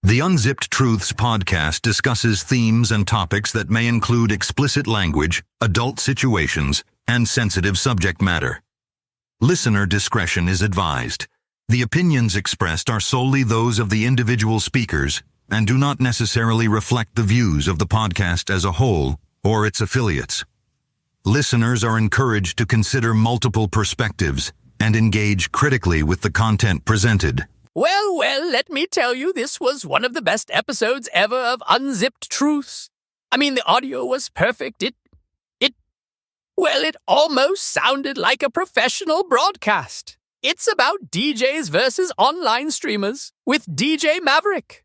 The Unzipped Truths podcast discusses themes and topics that may include explicit language, adult situations, and sensitive subject matter. Listener discretion is advised. The opinions expressed are solely those of the individual speakers and do not necessarily reflect the views of the podcast as a whole or its affiliates. Listeners are encouraged to consider multiple perspectives and engage critically with the content presented. Well, let me tell you, this was one of the best episodes ever of Unzipped Truths. I mean, the audio was perfect. It almost sounded like a professional broadcast. It's about DJs versus online streamers with DJ Maverick.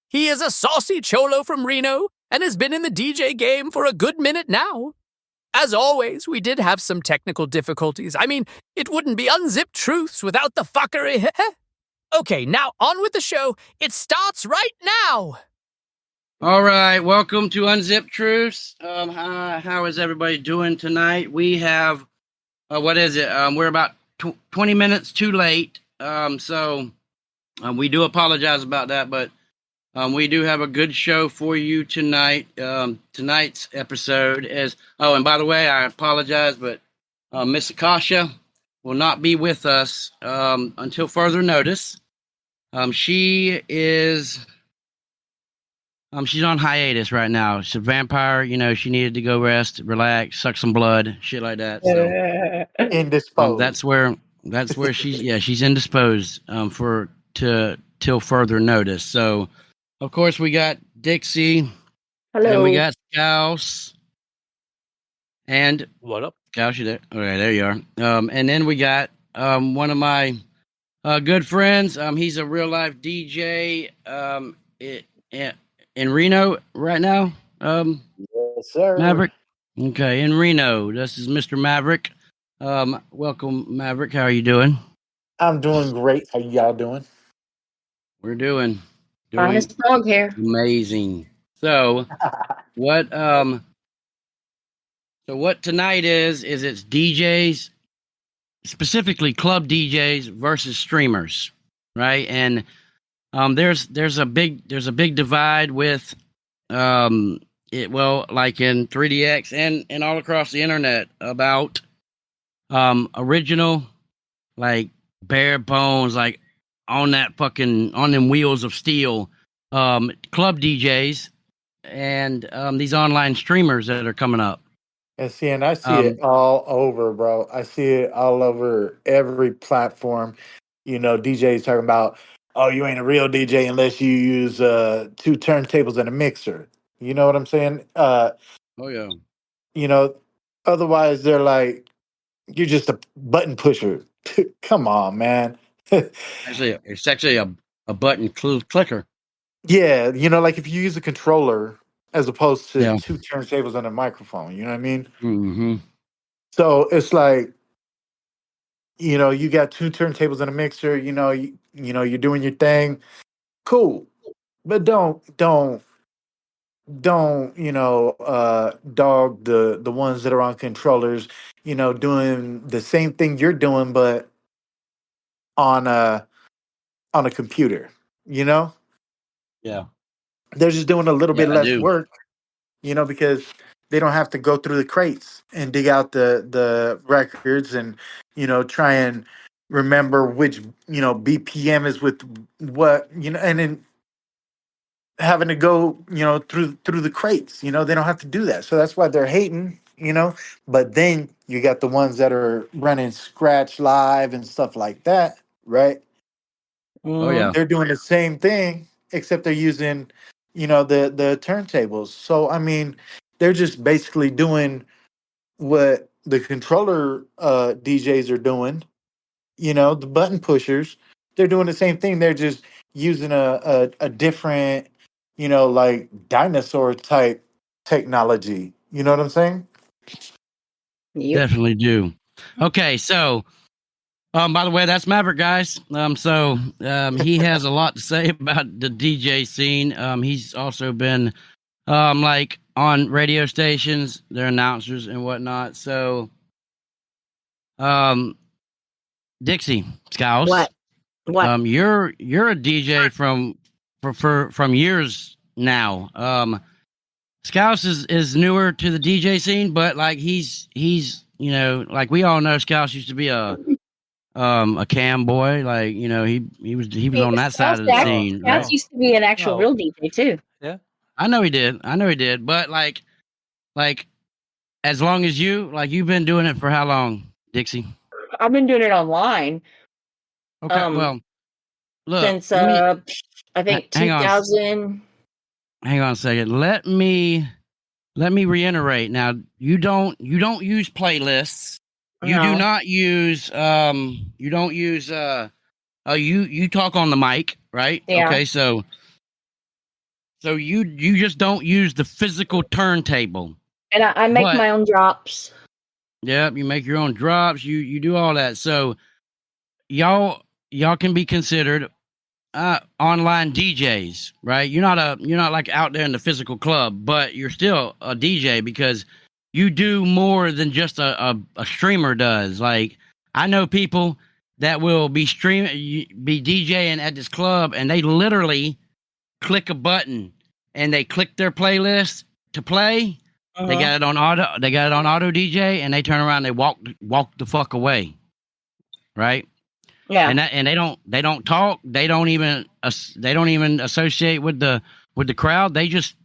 He is a saucy cholo from Reno and has been in the DJ game for a good minute now. As always, we did have some technical difficulties. I mean, it wouldn't be Unzipped Truths without the fuckery. Okay, now on with the show. It starts right now. All right, welcome to Unzipped Truths. How is everybody doing tonight? We have, what is it? We're about 20 minutes too late. So we do apologize about that, but we do have a good show for you tonight. Tonight's episode is, and by the way, I apologize, but Miss Akasha will not be with us until further notice. She's on hiatus right now. She's a vampire, she needed to go rest, relax, suck some blood, shit like that. So indisposed. That's where she's indisposed till further notice. So of course we got Dixie. Hello. And we got Scouse. And What up? Scouse, you there? Okay, there you are. And then we got one of my good friends. He's a real life DJ in Reno right now. Yes, sir. Maverick. Okay, in Reno. This is Mr. Maverick. Welcome, Maverick. How are you doing? I'm doing great. How y'all doing? We're doing Honest dog hair. amazing. So what tonight is it's DJs, specifically club DJs versus streamers, right? And there's a big divide with like in 3DX and all across the internet about original, like bare bones, like on them wheels of steel club DJs and these online streamers that are coming up. And I see it all over, bro. I see it all over every platform. DJs talking about, oh, you ain't a real DJ unless you use 2 turntables and a mixer. You know what I'm saying? Oh yeah. Otherwise they're like, you're just a button pusher. Come on, man. It's actually a button clicker. Yeah, like if you use a controller as opposed to Yeah. 2 turntables and a microphone, you know what I mean? Mm-hmm. So it's like, you got 2 turntables and a mixer, you're doing your thing. Cool. But don't dog the ones that are on controllers, doing the same thing you're doing, but on a computer, Yeah. They're just doing a little bit I less do. work, because they don't have to go through the crates and dig out the records and, try and remember which, BPM is with what, and then having to go, through the crates, they don't have to do that. So that's why they're hating, but then you got the ones that are running Scratch Live and stuff like that, right? Oh yeah. They're doing the same thing, except they're using, the turntables. So, I mean, they're just basically doing what the controller DJs are doing, the button pushers. They're doing the same thing. They're just using a different, like dinosaur type technology. You know what I'm saying? Yep. Definitely do. Okay, so by the way, that's Maverick, guys. He has a lot to say about the DJ scene. He's also been like on radio stations, their announcers and whatnot. So Dixie Scouse. What? You're a DJ from from years now. Scouse is newer to the DJ scene, but like he's you know, like we all know Scouse used to be a cam boy, like, you know, he was on that side of the scene, right? Scouse used to be an actual real DJ too. Yeah. I know he did, but like as long as you've been doing it for how long, Dixie? I've been doing it online. Okay, well, look, since I think hang on. 2000. Hang on a second. Let me reiterate. Now, you don't use playlists. You do not use you don't use you talk on the mic, right? Yeah. Okay, so you just don't use the physical turntable. And I make my own drops. Yep, you make your own drops. You do all that. So y'all can be considered online DJs, right? You're not like out there in the physical club, but you're still a DJ because you do more than just a streamer does. Like, I know people that will be DJing at this club, and they literally click a button and they click their playlist to play. Uh-huh. They got it on auto DJ, and they turn around, and they walk the fuck away, right? Yeah. And they don't talk. They don't even associate with the crowd. They just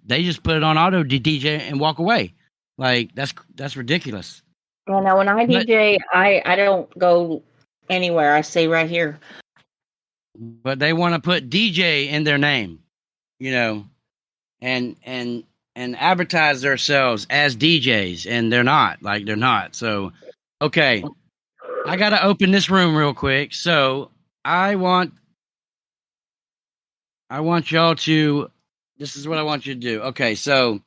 put it on auto DJ and walk away. Like, that's ridiculous. Well, now when I DJ, I don't go anywhere. I stay right here. But they want to put DJ in their name, you know, and advertise themselves as DJs, and they're not. Like, they're not. So, okay. I got to open this room real quick. So I want y'all to, this is what I want you to do. Okay. So,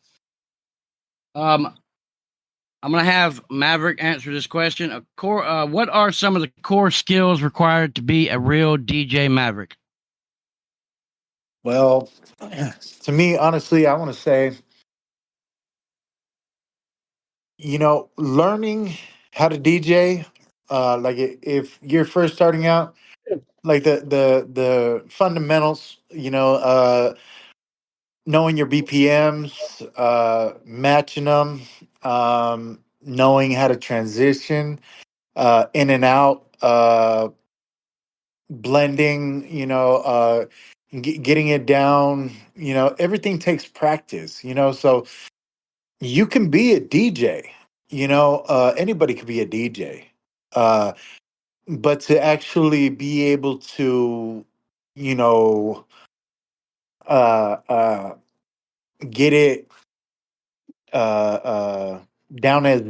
I'm going to have Maverick answer this question. What are some of the core skills required to be a real DJ Maverick? Well, to me, honestly, I want to say, you know, learning how to DJ, like if you're first starting out, like the fundamentals, you know, knowing your BPMs, matching them, knowing how to transition in and out, blending, you know, getting it down, you know, everything takes practice, you know, so you can be a DJ, you know, anybody could be a DJ. But to actually be able to, you know, get it down as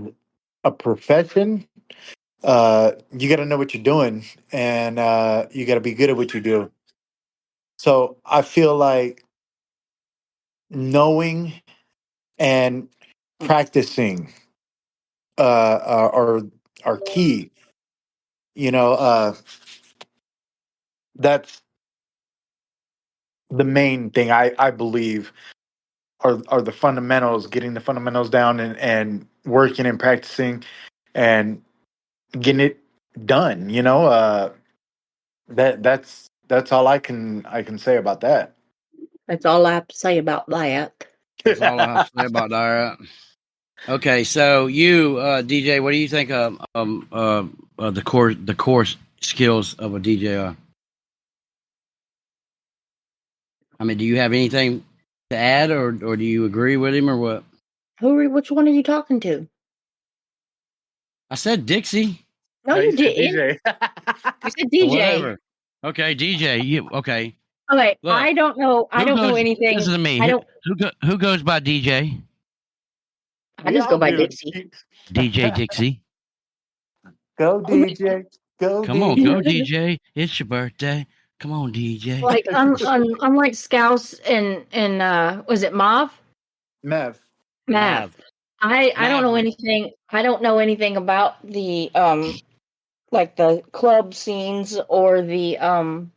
a profession, you got to know what you're doing, and you got to be good at what you do. So I feel like knowing and practicing are key. You know, that's the main thing I believe are the fundamentals, getting the fundamentals down and working and practicing and getting it done, you know. That's all I can say about that. That's all I have to say about that. That's all I have to say about that. Okay, so you, DJ, what do you think the core skills of a DJ are? I mean, do you have anything to add, or do you agree with him, or what? Which one are you talking to? I said Dixie. No, you didn't. DJ. You said DJ. Whatever. Okay, DJ. You okay? Okay, Look, I don't know. I don't know anything. Listen to me. I don't. Who goes by DJ? I just go by Dixie. DJ Dixie. Go DJ. Go. Come on, go DJ. It's your birthday. Come on, DJ. Like unlike Scouse and was it Mav? Mav. I don't know anything. I don't know anything about the like the club scenes or the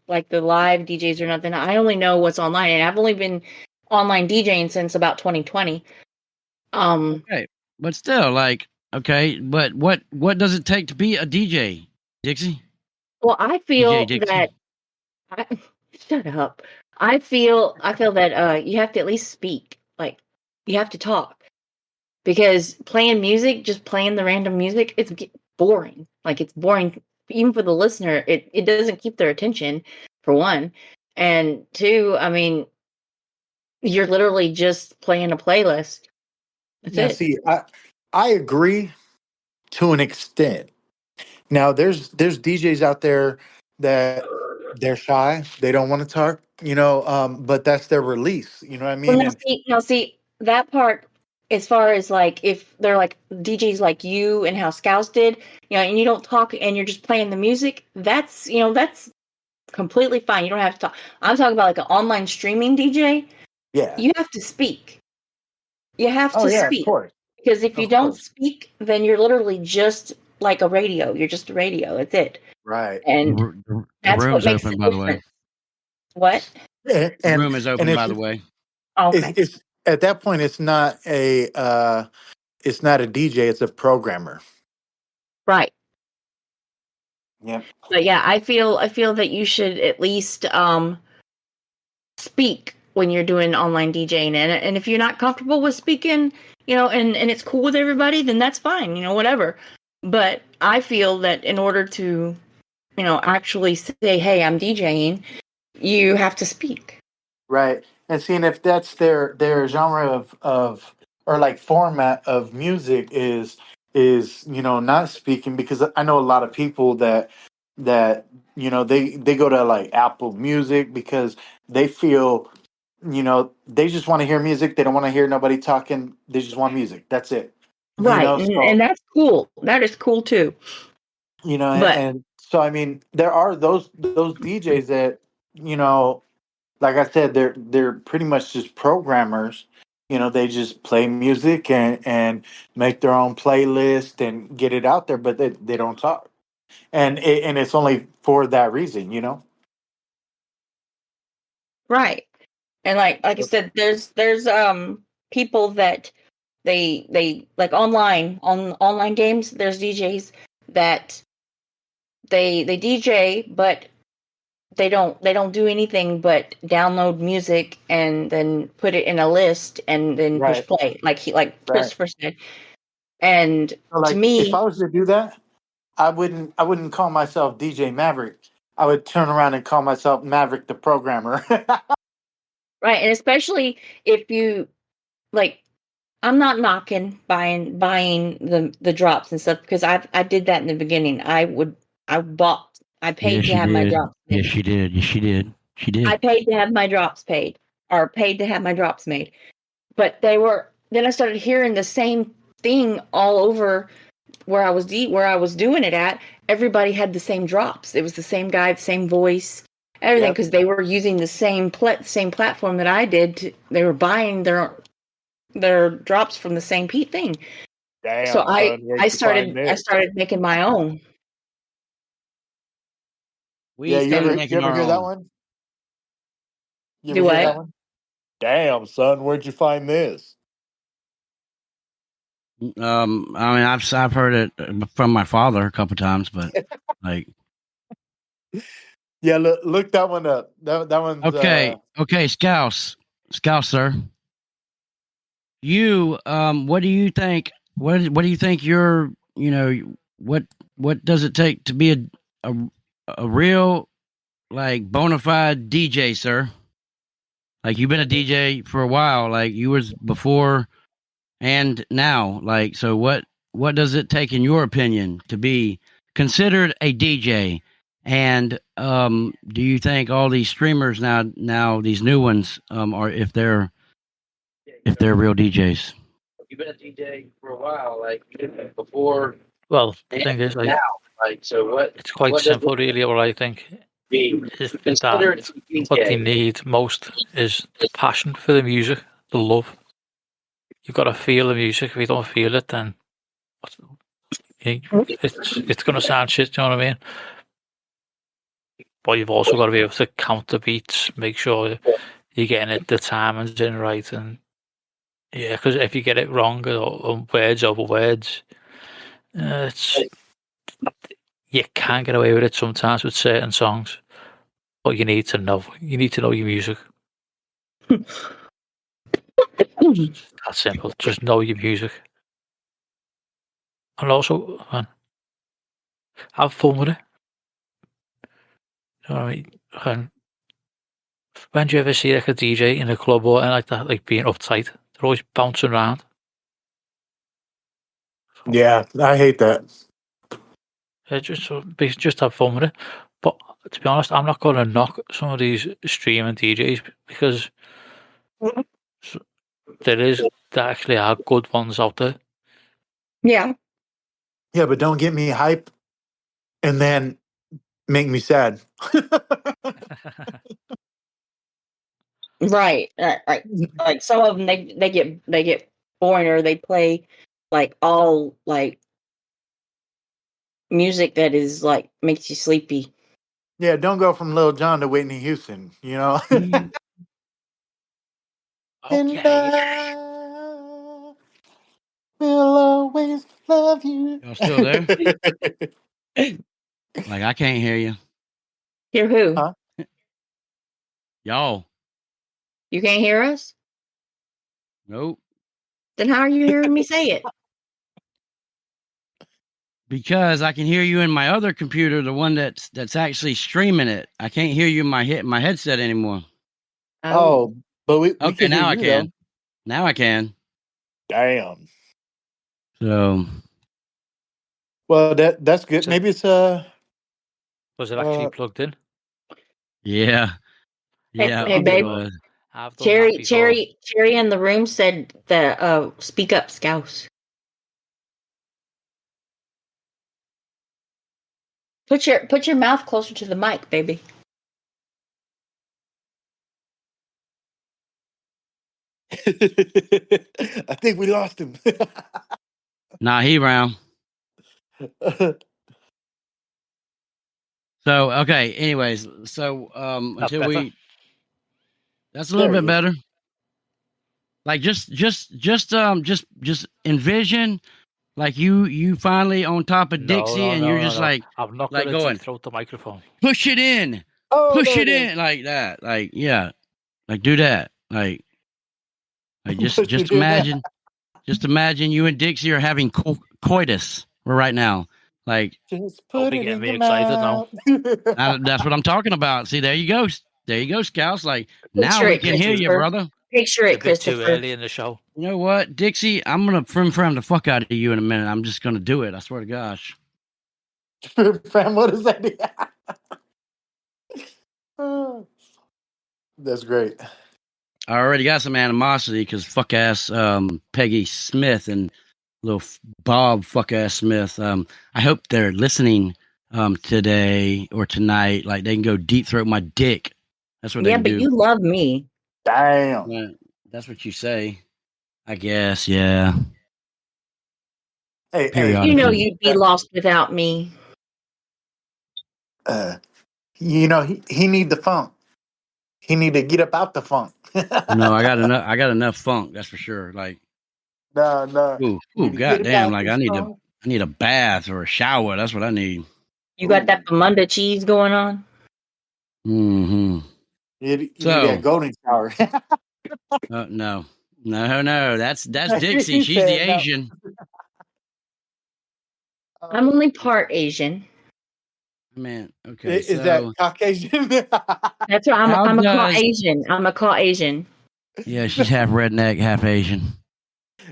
like the live DJs or nothing. I only know what's online, and I've only been online DJing since about 2020. Okay, but still, like, okay, but what does it take to be a DJ, Dixie? Well, I feel DJ Dixie. that. Shut up. I feel that you have to at least speak. Like you have to talk because playing music, just playing the random music, it's boring. Like it's boring even for the listener. It doesn't keep their attention for one, and two. I mean, you're literally just playing a playlist. That's Now, it. see, I agree to an extent. Now, there's DJs out there that they're shy, they don't want to talk, but that's their release. You know what I Well, mean? And now see that part. As far as like if they're like DJs like you and how Scouts did, and you don't talk and you're just playing the music, that's completely fine. You don't have to talk. I'm talking about like an online streaming DJ. yeah, You have to speak. You have oh to yeah, of speak course, because if you of don't course, speak, then you're literally just like a radio. You're just a radio. That's it. right. And The that's what room's makes open, the by the way. difference. What? The And room is and open, by it's the way. Oh, it's, okay. it's at that point it's not a DJ, it's a programmer. Right. Yep. But yeah, I feel that you should at least speak when you're doing online DJing, and if you're not comfortable with speaking, and it's cool with everybody, then that's fine, whatever. But I feel that in order to, actually say, "Hey, I'm DJing," you have to speak. Right. And seeing if that's their genre of or like format of music is not speaking, because I know a lot of people that they go to like Apple Music because they feel they just want to hear music. They don't want to hear nobody talking. They just want music. That's it. Right, and So that's cool. That is cool too. But and so I mean there are those DJs that you know like I said, they're pretty much just programmers. They just play music and make their own playlist and get it out there, but they don't talk. And it's only for that reason. right, and like I said, there's people that they like online games. There's DJs that they DJ, but they don't do anything but download music and then put it in a list and then push Right, play, like right. Christopher said. And So to like if me, I was to do that, I wouldn't call myself DJ Maverick. I would turn around and call myself Maverick the programmer. right, and especially if you like, I'm not knocking buying the drops and stuff because I did that in the beginning. I paid Yes, to she have my did. drops Yes, made. she did. Yes, she did. She I did. paid to have my drops paid or paid to have my drops made. But they were then I started hearing the same thing all over where I was doing it at. Everybody had the same drops. It was the same guy, the same voice, everything Yep. because they were using the same platform that I did. They were buying their drops from the same thing. So Damn, I son, where'd I you find started I this? started making my own. We Yeah, you started ever you making ever our hear that own. one? You ever Do hear what? that one? Damn, son, where'd you find this? I mean, I've heard it from my father a couple times, but like, Yeah, look that one up. That one's okay, Scouse, sir. What do you think? What do you think? What does it take to be a a real like bona fide DJ, sir? Like you've been a DJ for a while, like you was before and now. Like, so what does it take in your opinion to be considered a DJ? And do you think all these streamers now these new ones are if they're real DJs? You've been a DJ for a while, like before Well, the thing is, now. Like, so it's quite simple, really. What I think is that what they need most is the passion for the music, the love. You've got to feel the music. If you don't feel it, then it's going to sound shit. Do you know what I mean? But you've also got to be able to count the beats, make sure you're getting it, the timing's in right, and yeah, because if you get it wrong or words over words, it's you can get away with it sometimes with certain songs. but you need to know. You need to know your music. That's simple. Just know your music. And also, man, have fun with it. You know what I mean? And when do you ever see like a DJ in a club or anything like that, like being uptight? They're always bouncing around. Yeah, I hate that. Just have fun with it. But to be honest, I'm not going to knock some of these streaming DJs because there actually are good ones out there. Yeah. Yeah, but don't get me hype and then make me sad. Right. Right. Like some of them, they get boring, or they play like all like music that is like makes you sleepy. Yeah, don't go from Lil Jon to Whitney Houston, you know? And Okay. I will always love you. Y'all still there? Like, I can't hear you. Hear who? Huh? Y'all. You can't hear us? Nope. Then how are you hearing me say it? Because I can hear you in my other computer, the one that's actually streaming it. I can't hear you in my headset anymore. Oh, but we Okay, can hear now I you, can. though. Now I can. Damn. So, Well, that's good. So- Maybe it's Was it actually plugged in? yeah. Hey, Yeah. hey, it babe. was. I've done that before. Cherry in the room said that speak up, Scouse. Put your mouth closer to the mic, baby. I think we lost him. Nah, he round. So, okay. Anyways, so That's until better. that's a little There bit he is. better. Like just envision like you finally on top of Dixie and you're just like I'm not like going to going, deep throat the microphone. push it in, Oh, push there it it is. in like that. Like, yeah. Like, do that. Like just Push it in. just imagine you and Dixie are having coitus right now. Like, Just Don't put be it getting in me your excited mouth. that's what I'm talking about. See, there you go. There you go, Scouts. Like, now Picture we it, can hear you, Christopher. brother. Picture It's it, a bit too Christopher. early in the show. You know what, Dixie? I'm gonna frame the fuck out of you in a minute. I'm just gonna do it. I swear to gosh. Fam, what is that? That's great. I already got some animosity because fuck ass Peggy Smith and little Bob fuck ass Smith. I hope they're listening today or tonight. Like, they can go deep throat my dick. That's what they Yeah, can but do. you love me. Damn. Yeah, that's what you say. I guess, yeah. Hey, Periodically. You know you'd be lost without me. you know he need the funk. He need to get up out the funk. No, I got enough funk, that's for sure. Like, No. ooh, Need to get goddamn, about like this I funk. need a bath or a shower. That's what I need. You got that Bamunda cheese going on? Mm-hmm. You need So, that golden shower. no. That's Dixie. He She's the said no. Asian. I'm only part Asian. Man, okay. Is that Caucasian? That's why I'm a Caucasian. I'm a Caucasian. Yeah, she's half redneck, half Asian.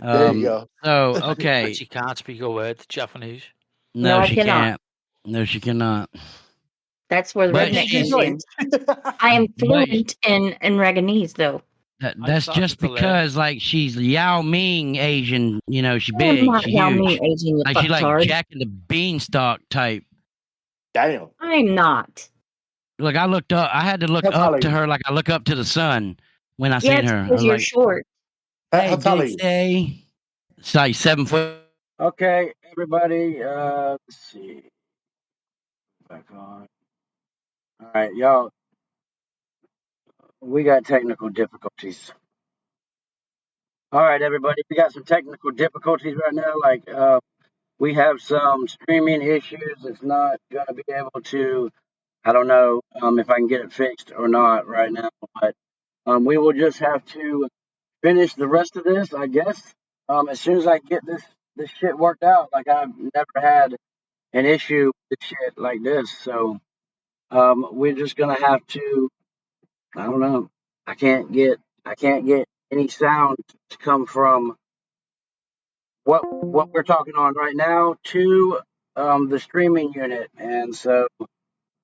There you go. So, okay. But she can't speak a word Japanese. No, I she cannot. can't. No, she cannot. That's where the But redneck she's- comes in. I am fluent in Raganese, though. That's just because, like, she's Yao Ming Asian. You know, she's I'm big, not she's Yao huge. Ming Asian, you Like, she like fucktard. Jack and the Beanstalk type. Damn. I'm not. Look, I had to look How tall up are to you? her like I look up to the sun when I Yeah, seen it's her. I because was you're like, short. hey, How tall are you? Dixie. It's like 7 foot. Okay, everybody, let's see. Back on. All right, y'all, we got technical difficulties. All right, everybody, we got some technical difficulties right now. Like, we have some streaming issues. It's not going to be able to I don't know if I can get it fixed or not right now, but we will just have to finish the rest of this, I guess. As soon as I get this shit worked out, like I've never had an issue with shit like this, so we're just gonna have to. I don't know. I can't get any sound to come from what we're talking on right now to the streaming unit, and so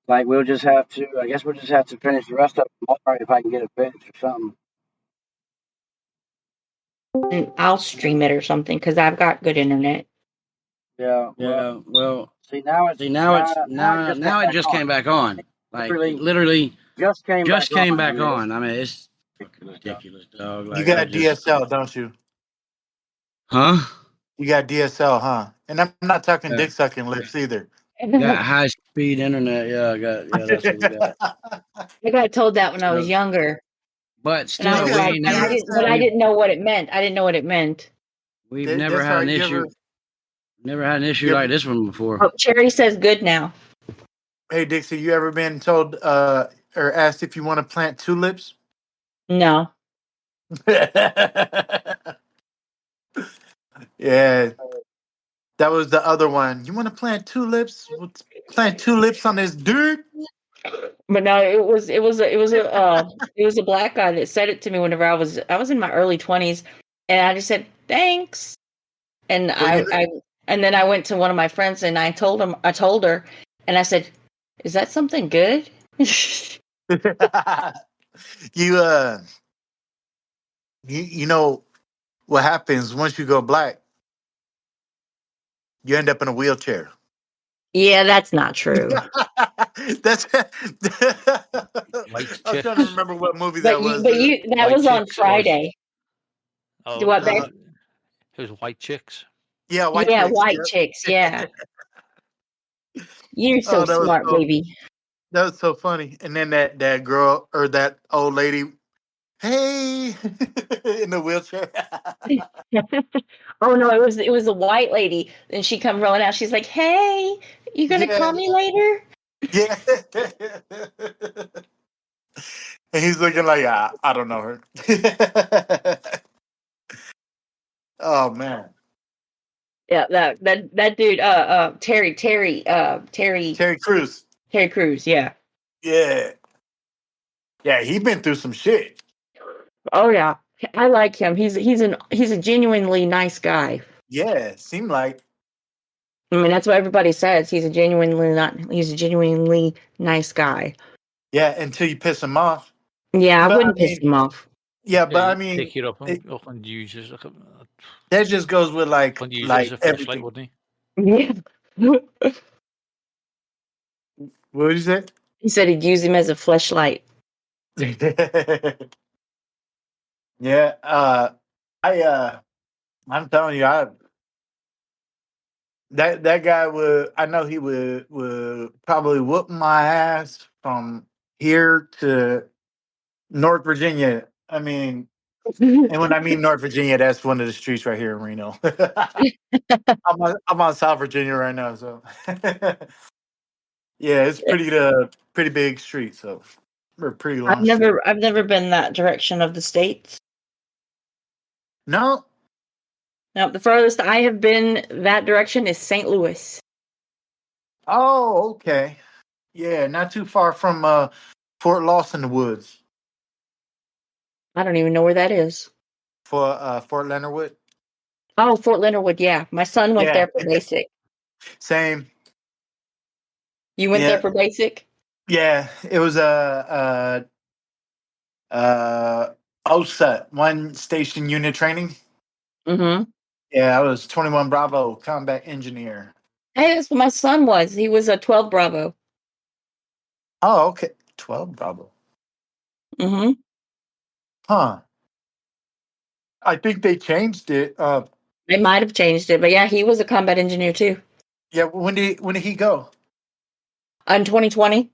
like we'll just have to. I guess we'll just have to finish the rest of it tomorrow if I can get it finished or something. And I'll stream it or something because I've got good internet. Yeah. Yeah. Well, See now it's see now it just came back on. Like Literally literally just came just back came on. back I mean, on. I mean, it's fucking ridiculous, ridiculous, dog. You Like I got just, DSL, don't you? huh? You got DSL, huh? And I'm not talking Yeah. dick sucking lips either. Got high speed internet. Yeah, I got. Yeah, that's what we got. I got told that when I was So, younger, but and I still, was Because like, we and I never didn't, but I DSL, didn't know what it meant. I didn't know what it meant. we've never that's had right. an issue. Never had an issue You like ever, this one before. Oh, Cherry says good now. hey Dixie, you ever been told or asked if you want to plant tulips? No. Yeah, that was the other one. You want to plant tulips? Let's plant tulips on this dirt. But no, it was a black guy that said it to me whenever I was in my early 20s, and I just said thanks, and Well, you I and then I went to one of my friends and I told her, and I said, "Is that something good?" you you know what happens once you go black? You end up in a wheelchair. Yeah, that's not true. That's. White I was trying to chicks. remember what movie that was. But you that White was on chicks. It was. Friday. Do Oh, what, babe? it was white chicks. Yeah, White Yeah, Chicks. white chicks. Yep. Yeah, you're so Oh, smart, baby. that was so funny. And then that girl or that old lady, hey, in the wheelchair. Oh no, it was a white lady, and she come rolling out. She's like, "Hey, you gonna Yeah, call me later?" yeah. And he's looking like I don't know her. Oh man, Yeah, that dude, Terry Crews. Terry Crews. Yeah. Yeah, yeah. He been through some shit. Oh yeah, I like him. He's a genuinely nice guy. Yeah, seemed like. I mean, that's what everybody says. He's a genuinely nice guy. Yeah, until you piss him off. Yeah, I But I wouldn't piss mean, him off. yeah, Yeah, but I you mean, pick it up it, and use it. that just goes with And use it as like a flashlight, everything. wouldn't Yeah. What did you say? He said he'd use him as a fleshlight. Yeah, I I'm telling you, I that guy would. I know he would probably whoop my ass from here to North Virginia. I mean, and when I mean North Virginia, that's one of the streets right here in Reno. I'm on South Virginia right now, so yeah, it's pretty big street, so or pretty long street. I've never been that direction of the states. No, Now, the farthest I have been that direction is St. Louis. oh okay, yeah, not too far from Fort Lost in the Woods I don't even know where that is. for Fort Leonard Wood. Oh, Fort Leonard Wood. Yeah, my son went Yeah, there for basic. same. You went there Yeah, for basic? yeah. It was OSUT, one station unit training. Mm-hmm. Yeah, I was 21 Bravo combat engineer. Hey, that's what my son was. He was a 12 Bravo. Oh, okay, 12 Bravo. Mm-hmm. Huh. I think they changed it. They might have changed it, but yeah, he was a combat engineer too. Yeah. When did he go? In 2020.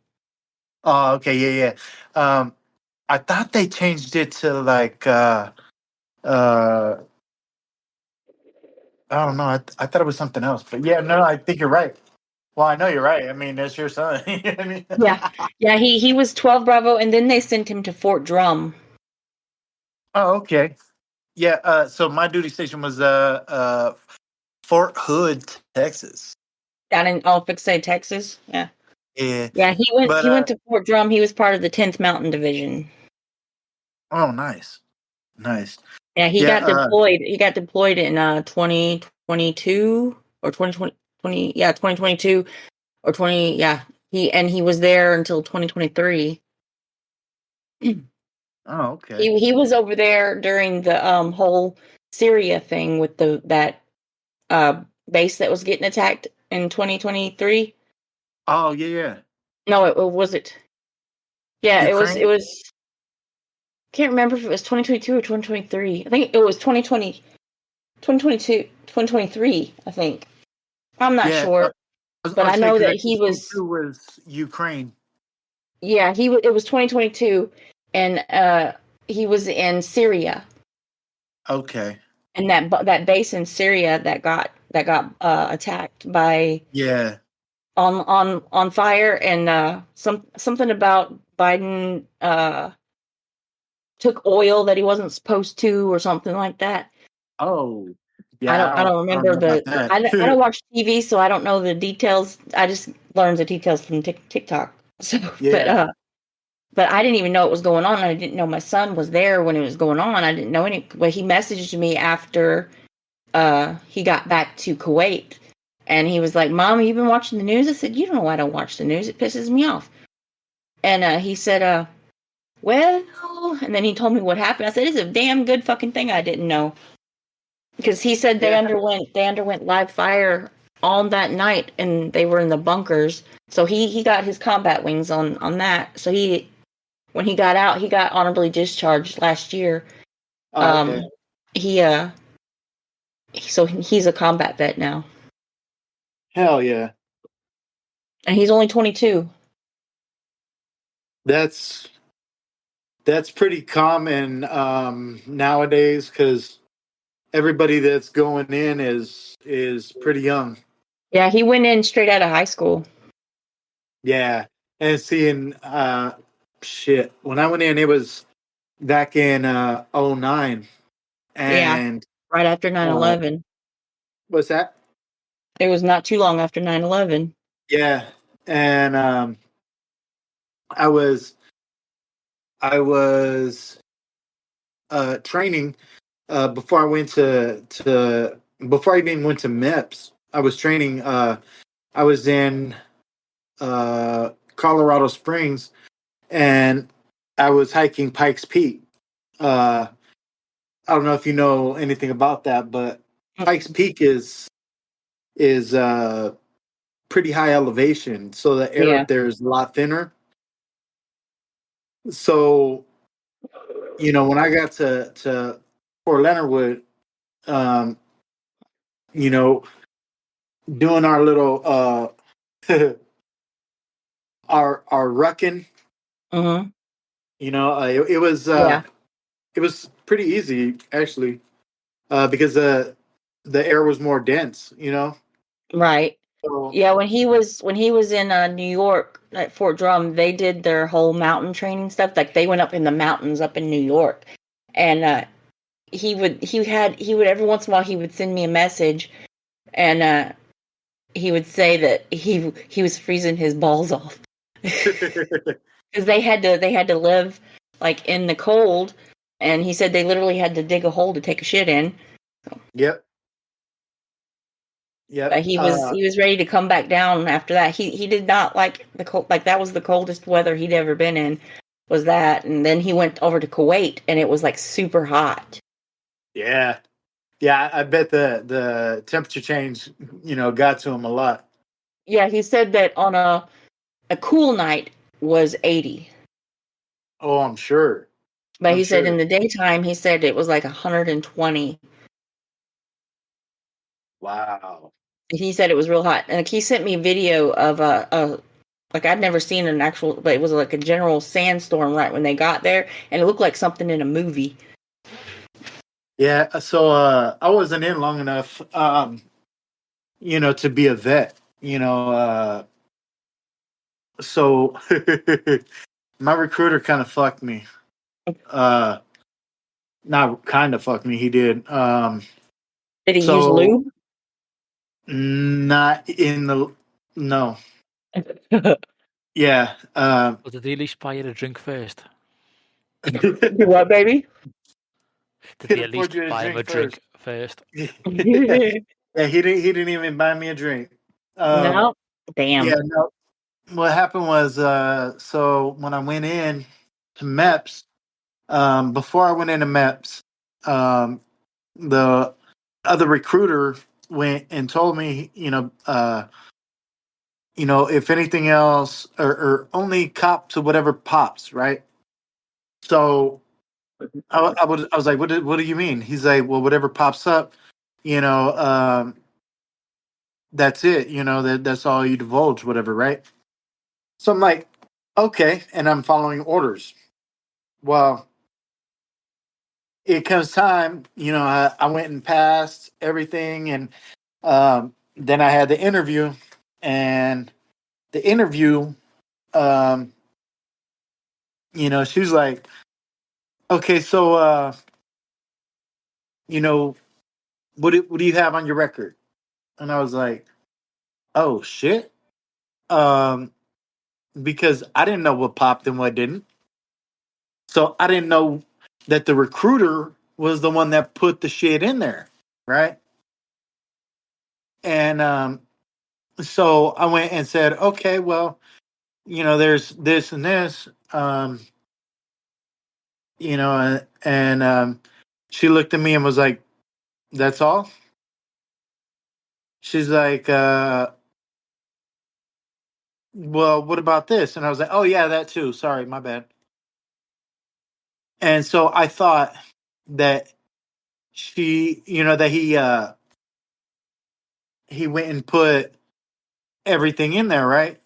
Oh, okay. Yeah, yeah. I thought they changed it to like I don't know. I thought it was something else, but yeah, no, I think you're right. Well, I know you're right. I mean, that's your son. You know what I mean? Yeah. He was 12 Bravo, and then they sent him to Fort Drum. Oh, okay. Yeah. So my duty station was Fort Hood, Texas. Down in Fixate, Texas. Yeah. Yeah. Yeah, he went. But He went to Fort Drum. He was part of the 10th Mountain Division. oh, nice. Yeah, he Yeah. got deployed. He got deployed in 2022 or 2020. Yeah, 2022 or 20. Yeah, he was there until 2023. Oh, okay. He was over there during the whole Syria thing with that base that was getting attacked in 2023. Oh, yeah. No, it was it. Yeah, it Ukraine. was. Can't remember if it was 2022 or 2023. I think it was 2022, 2023, I think. I'm not Yeah. sure, I but I was saying know because that he was. 22 was Ukraine. Yeah, it was 2022, and he was in Syria, Okay. and that base in Syria that got attacked by Yeah. on fire, and something about Biden took oil that he wasn't supposed to, or something like that. Oh, I yeah. don't I don't I don't remember know about that. I don't watch TV, so I don't know the details. I just learned the details from TikTok. So, Yeah. but I didn't even know it was going on. I didn't know my son was there when it was going on. I didn't know any. But he messaged me after he got back to Kuwait, and he was like, "Mom, you been watching the news?" I said, "You don't know I don't watch the news. It pisses me off." And he said, "Well," and then he told me what happened. I said, "It's a damn good fucking thing I didn't know." Because he said Yeah. they underwent live fire all that night, and they were in the bunkers. So he got his combat wings on that. So when he got out, he got honorably discharged last year. Oh, okay. He so he's a combat vet now, Hell yeah. and he's only 22. That's pretty common nowadays because everybody that's going in is pretty young. Yeah, he went in straight out of high school. Yeah. And seeing shit. When I went in, it was back in '09. Yeah, And right after nine uh 11. what's that? It was not too long after 9/11. Yeah. And I was I was training before I went to before I even went to MEPS. I was training. I was in Colorado Springs, and I was hiking Pikes Peak. I don't know if you know anything about that, but Pikes Peak is pretty high elevation, so the air Yeah. up there is a lot thinner. So when I got to Fort Leonard Wood, um, you know, doing our little our rucking, Mm-hmm. Yeah. it was pretty easy actually, because the air was more dense, Right. So Yeah, when he was in New York at Fort Drum, they did their whole mountain training stuff. Like they went up in the mountains up in New York, and he would every once in a while he would send me a message, and he would say that he was freezing his balls off because they had to live like in the cold, and he said they literally had to dig a hole to take a shit in. yep, But yep. he was ready to come back down after that. He did not like the cold. Like that was the coldest weather he'd ever been in. Was that? And then he went over to Kuwait, and it was like super hot. Yeah, yeah. I bet the temperature change, got to him a lot. Yeah, he said that on a cool night was 80, Oh, I'm sure. but I'm he said in sure. the daytime he said it was like 120. Wow. He said it was real hot, and he sent me a video of a like I'd never seen an actual, but it was like a general sandstorm right when they got there, and it looked like something in a movie. Yeah. So I wasn't in long enough, to be a vet. you know, so my recruiter kind of fucked me. Not kind of fucked me. He did. Did he use So lube? not in the no. Yeah. But did he at least buy you a drink first? Do what, baby? Did He'd he at have poured least you a buy him a drink drink first. first? Yeah, he didn't. He didn't even buy me a drink. No. Damn. Yeah, no. What happened was, so when I went in to MEPS, before I went into MEPS, the other recruiter went and told me, if anything else, or only cop to whatever pops, right? So I was like, what do you mean? He's like, well, whatever pops up, you know, that's it. That's all you divulge, whatever, right? So I'm like, okay, and I'm following orders. Well, it comes time, I went and passed everything, and then I had the interview, and the interview, um, she was like, okay, so, what do you have on your record? And I was like, oh shit, um, because I didn't know what popped and what didn't, so I didn't know that the recruiter was the one that put the shit in there, right? And so I went and said, okay, well, there's this and this, and she looked at me and was like, that's all? She's like, well, what about this? And I was like, oh, yeah, that too. Sorry, my bad. And so I thought that that he went and put everything in there, right?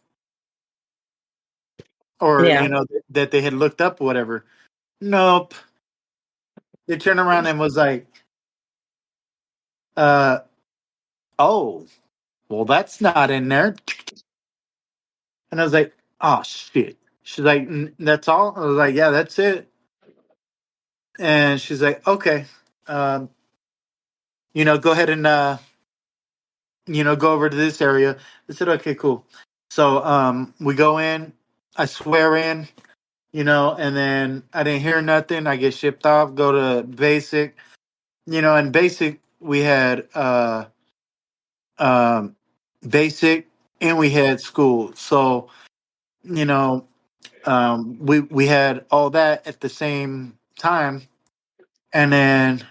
Or, Yeah. that they had looked up, whatever. Nope. They turned around and was like, uh, oh, well, that's not in there. And I was like, oh, shit. She's like, that's all? I was like, yeah, that's it. And she's like, okay, um, go ahead and, go over to this area. I said, okay, cool. So we go in, I swear in, and then I didn't hear nothing. I get shipped off, go to basic, and basic, we had um, basic and we had school. So, you know, we had all that at the same time. And then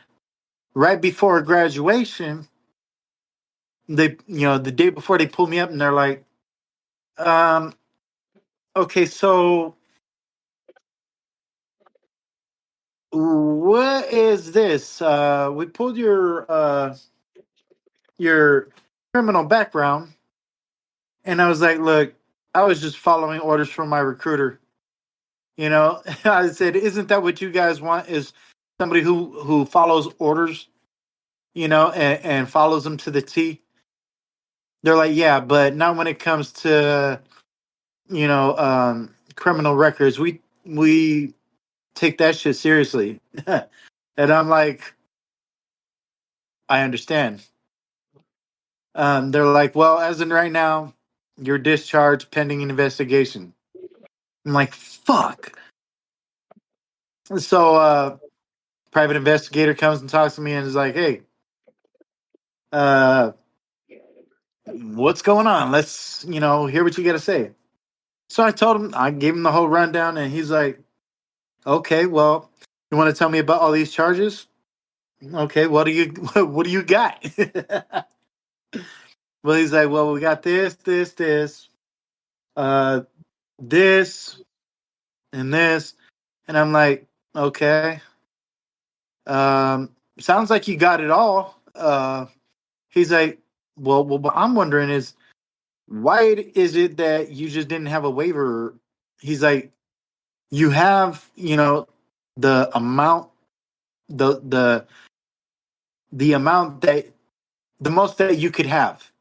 right before graduation, they, the day before, they pulled me up and they're like, um, okay, so what is this? We pulled your criminal background. And I was like, look, I was just following orders from my recruiter. I said, isn't that what you guys want? Is somebody who follows orders, and follows them to the T? They're like, yeah, but not when it comes to, criminal records. We take that shit seriously. And I'm like, I understand. They're like, well, as in right now, you're discharged pending an investigation. I'm like, fuck. So private investigator comes and talks to me and is like, hey, uh, what's going on? Let's, hear what you got to say. So I gave him the whole rundown, and he's like, okay, well, you want to tell me about all these charges? Okay, what do you got? Well, he's like, well, we got this, uh, this, and this. And I'm like, okay, sounds like you got it all. He's like, well, what I'm wondering is, why is it that you just didn't have a waiver? He's like, you have, the amount, the the amount that the most that you could have,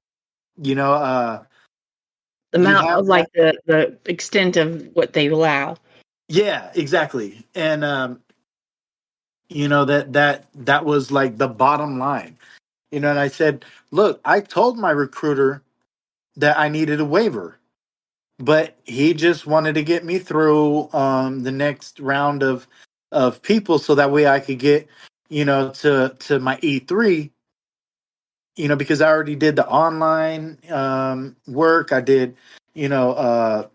The Do you amount have of that? like the extent of what they allow. Yeah, exactly. And that was like the bottom line. And I said, look, I told my recruiter that I needed a waiver, but he just wanted to get me through the next round of people so that way I could get, to my E3, because I already did the online work. I did, you know, uh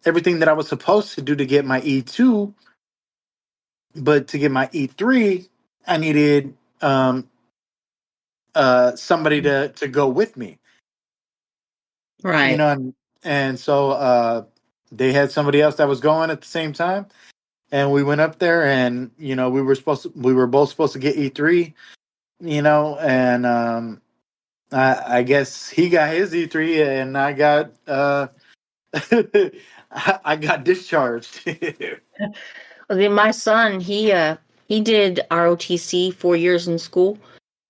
everything that I was supposed to do to get my E2, but to get my E3, I needed somebody to go with me. Right. And so they had somebody else that was going at the same time, and we went up there, and we were both supposed to get E3, and I guess he got his E3 and I got I got discharged. Well, then my son, he did ROTC 4 years in school,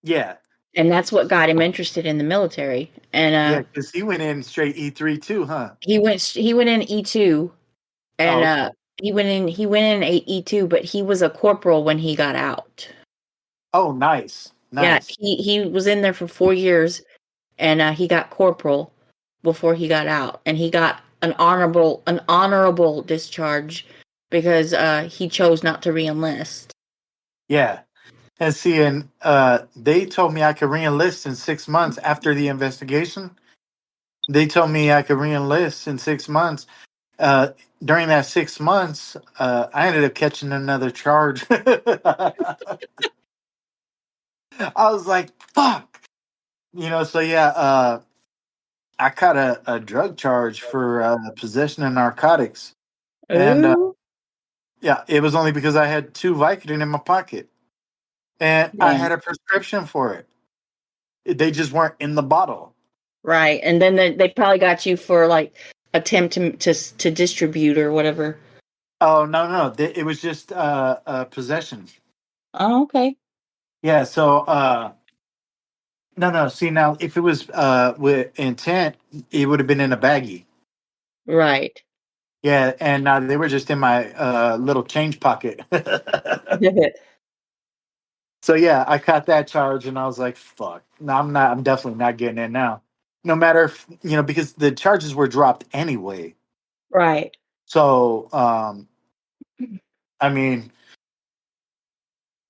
Yeah, and that's what got him interested in the military. And yeah, because he went in straight E3 too, huh? he went in E2, and Oh, okay. he went in E2, but he was a corporal when he got out. Oh, nice, Yeah, nice. he was in there for 4 years, and he got corporal before he got out, and he got an honorable discharge because he chose not to reenlist. Yeah, and see, and they told me I could reenlist in 6 months after the investigation. They told me I could reenlist in 6 months. Uh, During that 6 months, I ended up catching another charge. I was like, "Fuck," So yeah, I caught a drug charge for possession of narcotics, and Ooh, yeah, it was only because I had two Vicodin in my pocket, and I dang. had a prescription for it. They just weren't in the bottle. Right, and then they probably got you for like attempt to distribute or whatever. Oh no, no, no! It was just possession. Oh, okay. Yeah, so no, no. See now, if it was with intent, it would have been in a baggie. Right. Yeah, and they were just in my little change pocket. So yeah, I caught that charge, and I was like, "Fuck! No, I'm not. I'm definitely not getting in now. No matter if because the charges were dropped anyway. Right. So I mean,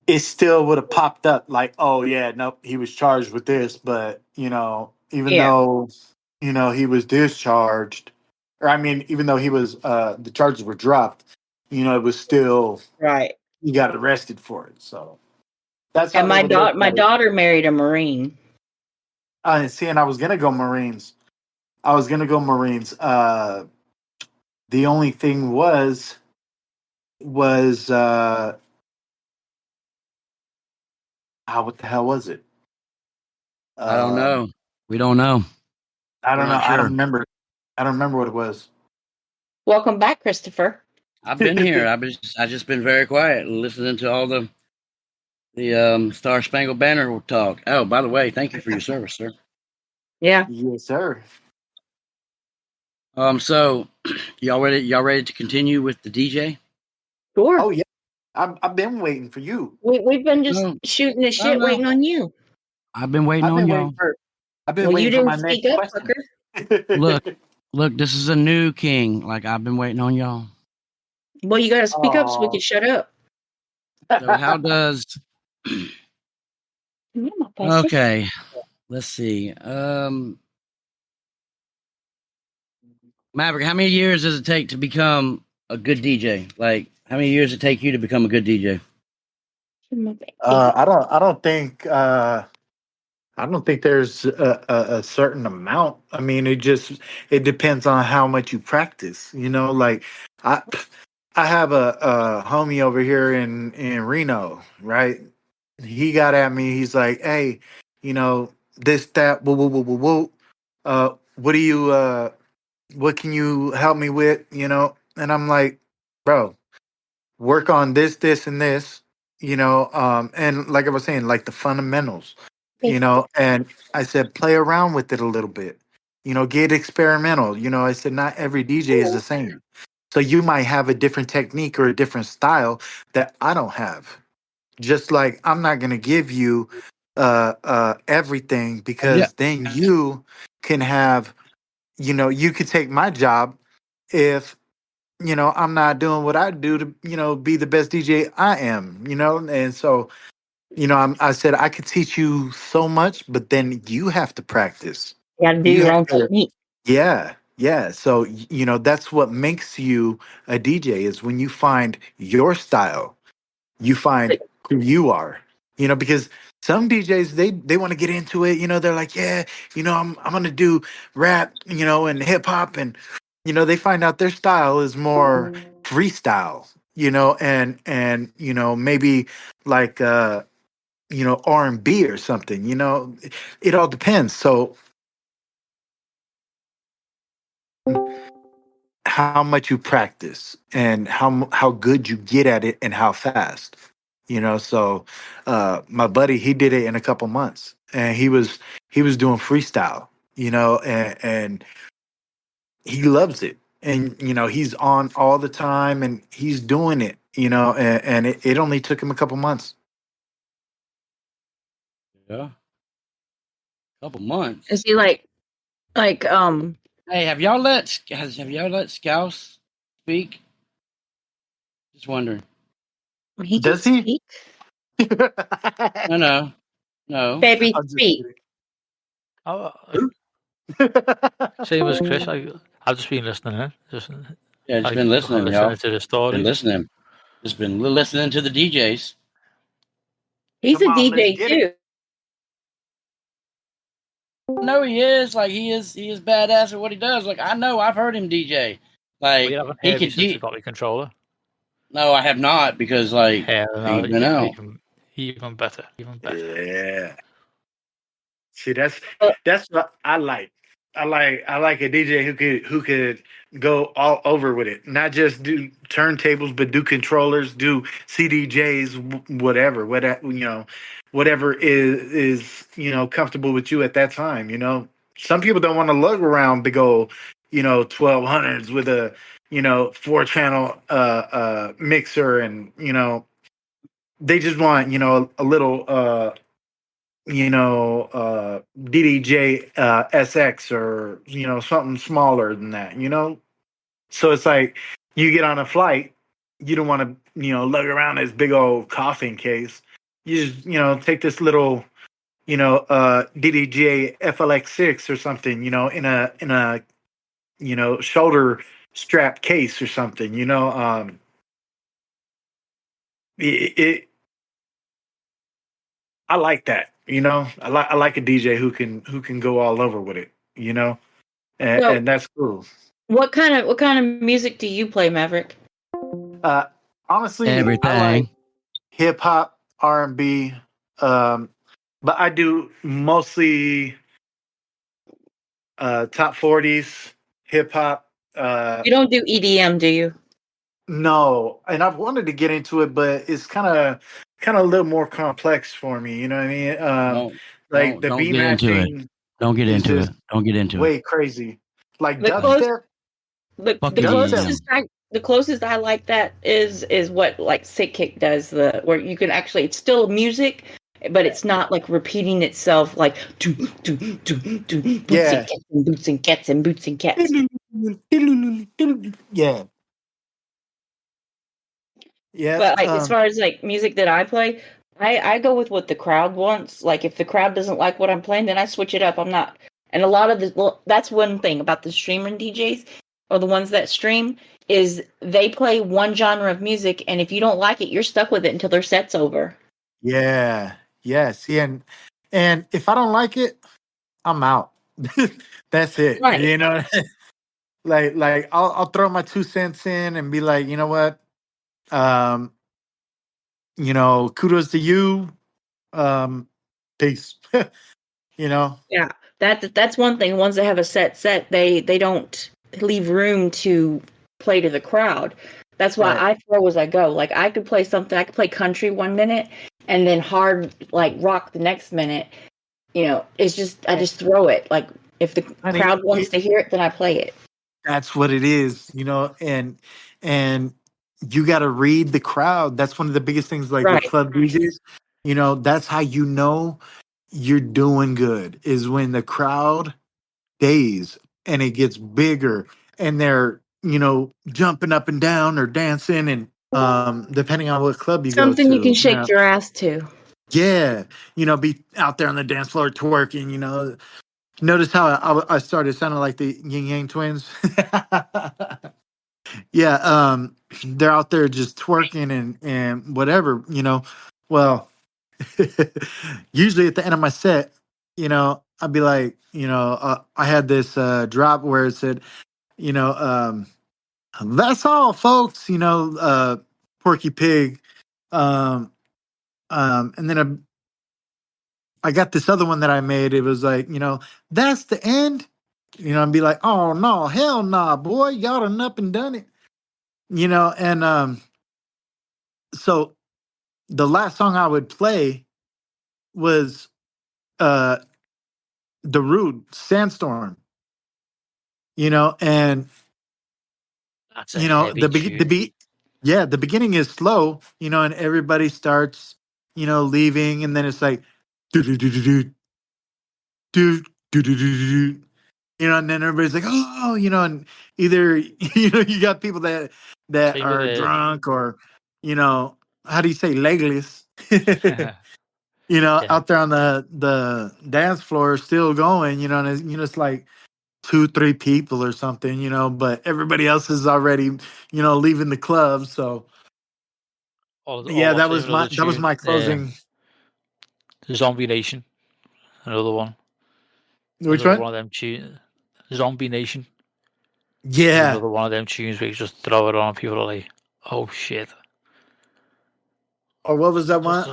it still would have popped up like, oh yeah, nope, he was charged with this, but even Yeah. though he was discharged, or I mean, even though he was the charges were dropped, it was still Right. he got arrested for it. So that's how And they my would look daughter my at it. daughter married a Marine. See, and I was gonna go Marines. I was gonna go Marines. The only thing was what the hell was it? I don't Um, know. We don't know. I We're don't know. not I don't sure. remember. I don't remember what it was. Welcome back, Christopher. I've been here. I just been very quiet listening to all the Star Spangled Banner talk. Oh, by the way, thank you for your service, sir. Yeah. Yes, sir. So y'all ready to continue with the DJ? Sure. Oh yeah, I've been waiting for you. We've been just No, shooting the no, shit, no. waiting on you. I've been waiting I've on been waiting y'all. for. I've been Well, you waiting for didn't my speak next up, question. fucker. Look, look, this is a new king. Like I've been waiting on y'all. Well, you got to speak up so we can Oh. shut up. So how does Yeah, my pastor. okay, let's see. Maverick, how many years does it take to become a good DJ? Like how many years does it take you to become a good DJ? I don't think there's a certain amount. I mean, it depends on how much you practice. Like I I have a homie over here in Reno, right? He got at me. He's like, "Hey, this that woo woo woo woo woo. What do you what can you help me with? And I'm like, bro, work on this and this. And like I was saying, like the fundamentals. And I said, play around with it a little bit. Get experimental. I said not every DJ is the same. So you might have a different technique or a different style that I don't have. Just like I'm not gonna give you everything, Yeah. because then you can have, you could take my job if I'm not doing what I do to, be the best DJ I am, and so I said I could teach you so much, but then you have to practice. You got to do You your have own to, technique. yeah, yeah. So that's what makes you a DJ, is when you find your style, you find who you are. Because some DJs, they want to get into it. They're like, yeah, I'm gonna do rap, and hip hop, and they find out their style is more freestyle, and maybe like R&B or something. It all depends. So how much you practice and how good you get at it and how fast. So my buddy, he did it in a couple months, and he was doing freestyle, and he loves it, and he's on all the time, and he's doing it, and it only took him a couple months. Yeah. Couple months. Is he like Hey, have y'all let Scouse speak? Just wondering. he can Does he? speak? No. Baby, I'm just speak. Oh, same as Chris. I've just been listening in. Yeah, just been listening, listening y'all. to the Been stories. listening. Just been listening to the DJs. He's Come a on, let's DJ get it. too. No, he is. Like he is badass at what he does. Like I know, I've heard him DJ. Like We haven't he heard you could. since you got the controller. No, I have not, because like Yeah, no, he's been out. even better, even better. Yeah. See, that's Uh, that's what I like. I like a DJ who could go all over with it. Not just do turntables, but do controllers, do CDJs, whatever is comfortable with you at that time. Some people don't want to lug around big old 1200s with a 4-channel mixer, and they just want a little DDJ SX, or something smaller than that. So it's like you get on a flight, you don't want to lug around this big old coffin case. You just take this little DDJ FLX6 or something, in a shoulder strap case or something. It I like that. I like a DJ who can go all over with it. And, So, and that's cool. what kind of music do you play, Maverick? Uh, Honestly, I like Everything. hip hop, R&B, but I do mostly top 40s, hip hop. You don't do EDM, do you? No, and I've wanted to get into it, but it's kind of a little more complex for me. You know what I mean? Like the Don't beat get into it. matching Don't get is into it. just Don't get into it. way crazy. Like The close, dubstep, the Fucking dubstep. closest I like that is what like Sick Kick does, the where you can actually, it's still music, but it's not like repeating itself like do do do do boots and Yeah. cats and boots and cats and boots and cats. Yeah. Yeah. But like as far as like music that I play, I go with what the crowd wants. Like if the crowd doesn't like what I'm playing, then I switch it up. I'm not. And a lot of the well, that's one thing about the streaming DJs or the ones that stream is they play one genre of music, and if you don't like it, you're stuck with it until their set's over. Yeah. Yes. Yeah. And if I don't like it, I'm out. That's it. Right. Like I'll throw my 2 cents in and be like, you know what? Um, kudos to you. Peace. you know? Yeah. That's one thing. Ones that have a set, they don't leave room to play to the crowd. That's why Right. I throw as I go. Like I could play something. I could play country 1 minute and then hard like rock the next minute. It's just I just throw it. Like If the I mean, crowd wants to hear it, then I play it. that's what it is, and you got to read the crowd. That's one of the biggest things, like with Right. club DJs. That's how you know you're doing good, is when the crowd stays and it gets bigger, and they're jumping up and down or dancing, and depending on what club you go Something you can to, shake your ass to. yeah, be out there on the dance floor twerking. Notice how I started sounding like the Yin Yang Twins. Yeah, they're out there just twerking and whatever. Well, usually at the end of my set, I'd be like, I had this drop where it said, you know, um, that's all, folks. Porky Pig. Um, and then I got this other one that I made. It was like, that's the end. I'd be like, oh no, hell nah, boy, y'all done up and done it. And so the last song I would play was uh the Rude Sandstorm. And That's a heavy tune. the beginning is slow, and everybody starts, leaving, and then it's like do do do do do do do do do. And then everybody's like, oh, and either you got people that See with are the drunk, or how do you say, legless, yeah, out there on the dance floor still going, and it's like 2-3 people or something, but everybody else is already, leaving the club. So or yeah, what's the another that was tune? my closing. Zombie Nation, another one. Which Another one? one of them tunes. Zombie Nation is Yeah. another one of them tunes where you just throw it on and people are like, oh shit. Or what was that one? Just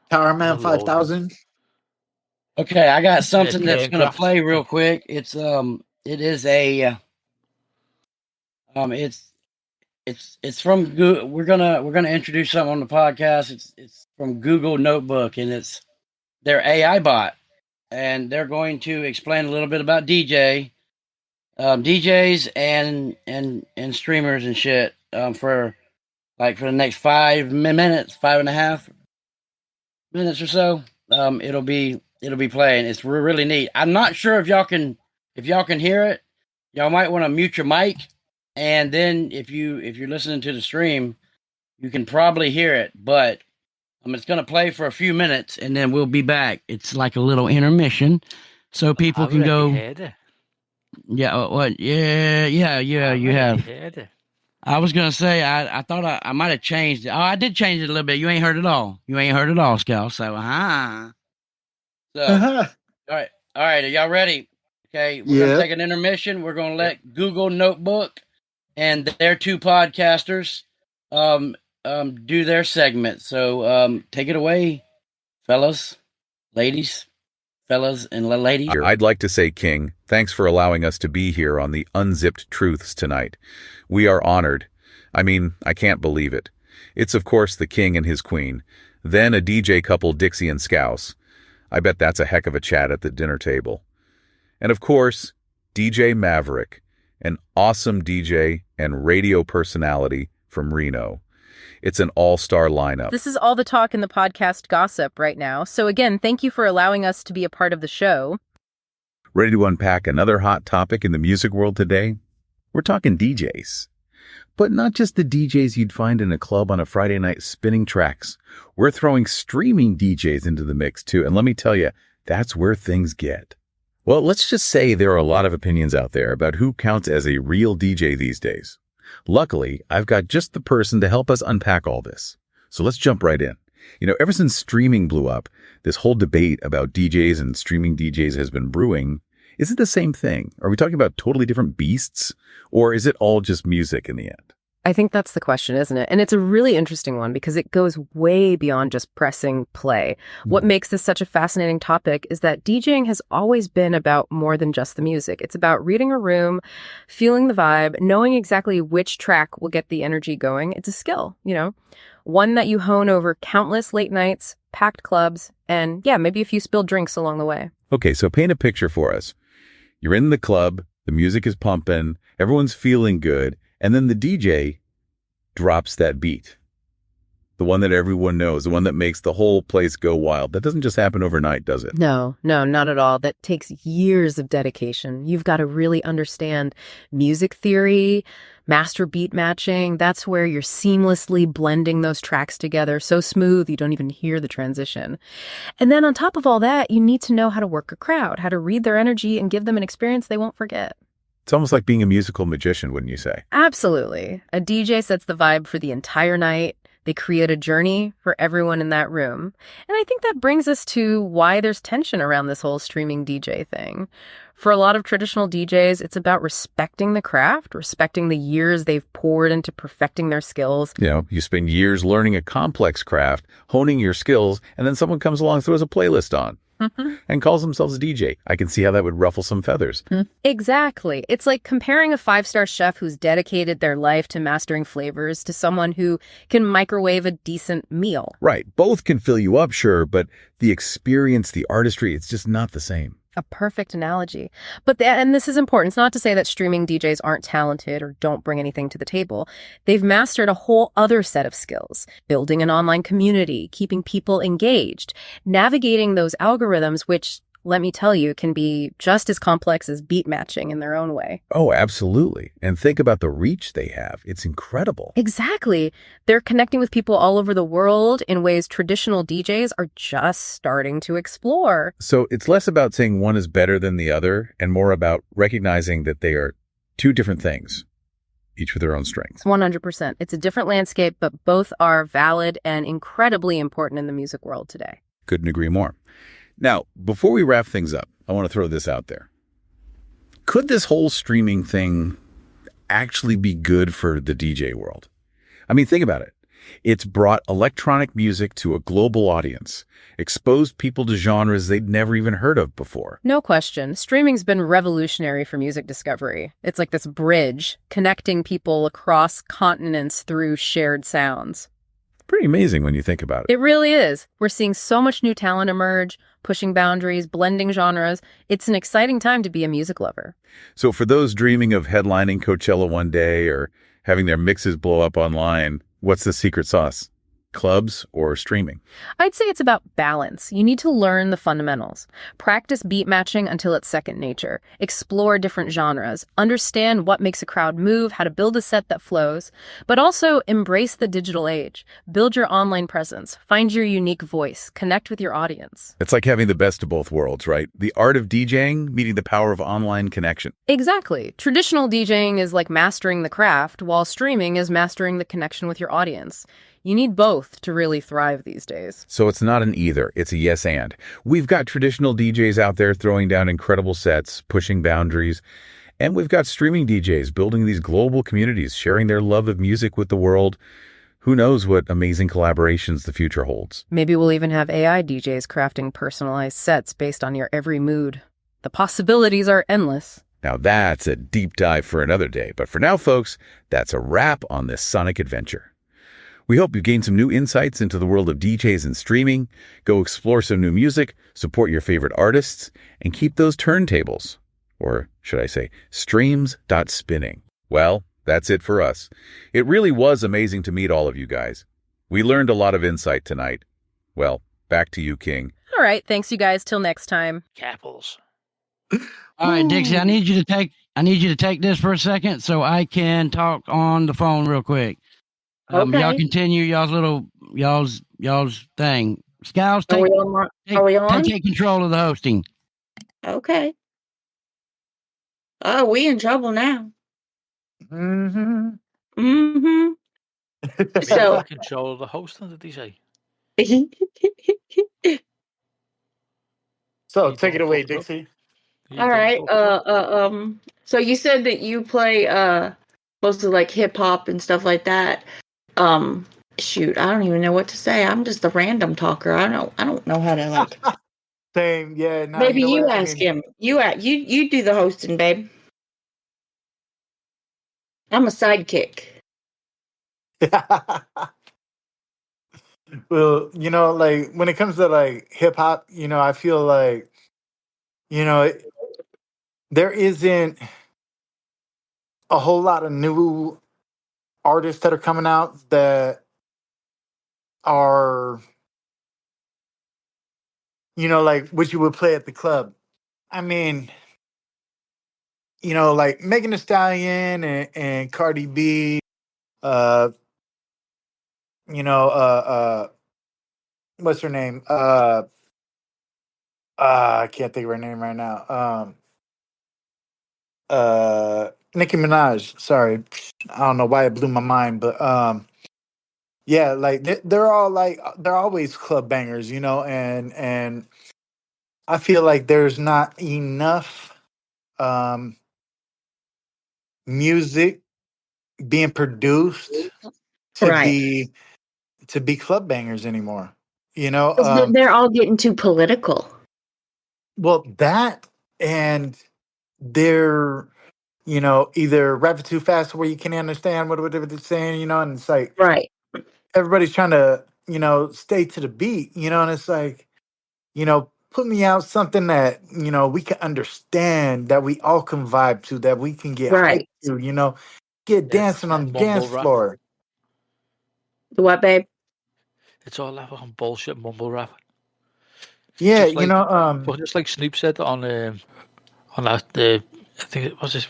Power there's a Man load of them. 5000. Okay, I got Yeah, something that's gonna Turnecraft. play real quick. It is a it's from Google. We're gonna introduce something on the podcast. It's from Google Notebook, and it's their AI bot, and they're going to explain a little bit about DJs and streamers and shit for the next 5 minutes, 5.5 minutes or so. It'll be playing. It's really neat. I'm not sure if y'all can hear it. Y'all might want to mute your mic, and then if you're listening to the stream, you can probably hear it. But it's gonna play for a few minutes, and then we'll be back. It's like a little intermission, so people I've can already go. heard it. Yeah, what? Yeah. You I've have. heard it. I was gonna say I thought I might have changed it. Oh, I did change it a little bit. You ain't heard it all. You ain't heard it all, Scal. So, So, all right. Are y'all ready? Okay, we're gonna Yeah. take an intermission. We're gonna let Google Notebook and their two podcasters do their segment. So take it away, fellas, ladies, fellas, and ladies. I'd like to say, King, thanks for allowing us to be here on the Unzipped Truths tonight. We are honored. I mean, I can't believe it. It's, of course, the king and his queen, then a DJ couple, Dixie and Scouse. I bet that's a heck of a chat at the dinner table. And, of course, DJ Maverick, an awesome DJ and radio personality from Reno. It's an all-star lineup. This is all the talk in the podcast gossip right now. So again, thank you for allowing us to be a part of the show. Ready to unpack another hot topic in the music world today? We're talking DJs. But not just the DJs you'd find in a club on a Friday night spinning tracks. We're throwing streaming DJs into the mix too, and let me tell you, that's where things get. Well, let's just say there are a lot of opinions out there about who counts as a real DJ these days. Luckily, I've got just the person to help us unpack all this. So let's jump right in. Ever since streaming blew up, this whole debate about DJs and streaming DJs has been brewing. Is it the same thing? Are we talking about totally different beasts? Or is it all just music in the end? I think that's the question, isn't it? And it's a really interesting one because it goes way beyond just pressing play. What makes this such a fascinating topic is that DJing has always been about more than just the music. It's about reading a room, feeling the vibe, knowing exactly which track will get the energy going. It's a skill, one that you hone over countless late nights, packed clubs, and maybe a few spilled drinks along the way. Okay, so paint a picture for us. You're in the club, the music is pumping, everyone's feeling good, and then the DJ drops that beat. The one that everyone knows, the one that makes the whole place go wild. That doesn't just happen overnight, does it? No, not at all. That takes years of dedication. You've got to really understand music theory, master beat matching. That's where you're seamlessly blending those tracks together so smooth you don't even hear the transition. And then on top of all that, you need to know how to work a crowd, how to read their energy and give them an experience they won't forget. It's almost like being a musical magician, wouldn't you say? Absolutely. A DJ sets the vibe for the entire night. They create a journey for everyone in that room. And I think that brings us to why there's tension around this whole streaming DJ thing. For a lot of traditional DJs, it's about respecting the craft, respecting the years they've poured into perfecting their skills. You know, you spend years learning a complex craft, honing your skills, and then someone comes along, throws a playlist on. And calls themselves a DJ. I can see how that would ruffle some feathers. Exactly. It's like comparing a 5-star chef who's dedicated their life to mastering flavors to someone who can microwave a decent meal. Right. Both can fill you up, sure, but the experience, the artistry, it's just not the same. A perfect analogy. And this is important. It's not to say that streaming DJs aren't talented or don't bring anything to the table. They've mastered a whole other set of skills. Building an online community, keeping people engaged, navigating those algorithms, which, let me tell you, can be just as complex as beat matching in their own way. Oh, absolutely. And think about the reach they have. It's incredible. Exactly. They're connecting with people all over the world in ways traditional DJs are just starting to explore. So it's less about saying one is better than the other and more about recognizing that they are two different things, each with their own strengths. 100%. It's a different landscape, but both are valid and incredibly important in the music world today. Couldn't agree more. Now, before we wrap things up, I want to throw this out there. Could this whole streaming thing actually be good for the DJ world? I mean, think about it. It's brought electronic music to a global audience, exposed people to genres they'd never even heard of before. No question. Streaming's been revolutionary for music discovery. It's like this bridge connecting people across continents through shared sounds. Pretty amazing when you think about it. It really is. We're seeing so much new talent emerge, pushing boundaries, blending genres. It's an exciting time to be a music lover. So for those dreaming of headlining Coachella one day or having their mixes blow up online, what's the secret sauce? Clubs or streaming? I'd say it's about balance. You need to learn the fundamentals. Practice beat matching until it's second nature. Explore different genres. Understand what makes a crowd move, how to build a set that flows. But also embrace the digital age. Build your online presence. Find your unique voice. Connect with your audience. It's like having the best of both worlds, right? The art of DJing meeting the power of online connection. Exactly. Traditional DJing is like mastering the craft, while streaming is mastering the connection with your audience. You need both to really thrive these days. So it's not an either, it's a yes and. We've got traditional DJs out there throwing down incredible sets, pushing boundaries, and we've got streaming DJs building these global communities, sharing their love of music with the world. Who knows what amazing collaborations the future holds? Maybe we'll even have AI DJs crafting personalized sets based on your every mood. The possibilities are endless. Now that's a deep dive for another day, but for now, folks, that's a wrap on this sonic adventure. We hope you gained some new insights into the world of DJs and streaming. Go explore some new music, support your favorite artists, and keep those turntables, or should I say, streams.spinning. Well, that's it for us. It really was amazing to meet all of you guys. We learned a lot of insight tonight. Well, back to you, King. All right, thanks you guys. Till next time. Capitals. All right, Dixie, I need you to take this for a second so I can talk on the phone real quick. Okay. Y'all continue y'all's thing. Scouts, Are we on? take control of the hosting. Okay. Oh, we in trouble now. Mm-hmm. Mm-hmm. We So- have control of the hosting, did he say? So You take it don't away, fuck it up. Dixie. You All don't right. fuck it up. So you said that you play mostly like hip hop and stuff like that. Shoot, I don't even know what to say. I'm just a random talker. I don't know how to like. Same, yeah. Nah, Maybe know you what? I ask mean- him. You do the hosting, babe. I'm a sidekick. Well, like when it comes to like hip hop, I feel like, there isn't a whole lot of new artists that are coming out that are, like what you would play at the club. I mean, like Megan Thee Stallion and Cardi B, uh, what's her name? I can't think of her name right now. Nicki Minaj. Sorry, I don't know why it blew my mind, but yeah, like they're all like they're always club bangers, and I feel like there's not enough um music being produced to Right. be club bangers anymore. 'Cause they're all getting too political. Well, that and they're either rapping too fast where you can't understand what they're saying, and it's like Right. everybody's trying to stay to the beat, and it's like put me out something that we can understand, that we all can vibe to, that we can get hyped Right. to, get It's dancing on the dance mumble rap. floor. The what, babe? It's all that fucking bullshit mumble rap. Yeah, Just like, but just like Snoop said on that I think it was his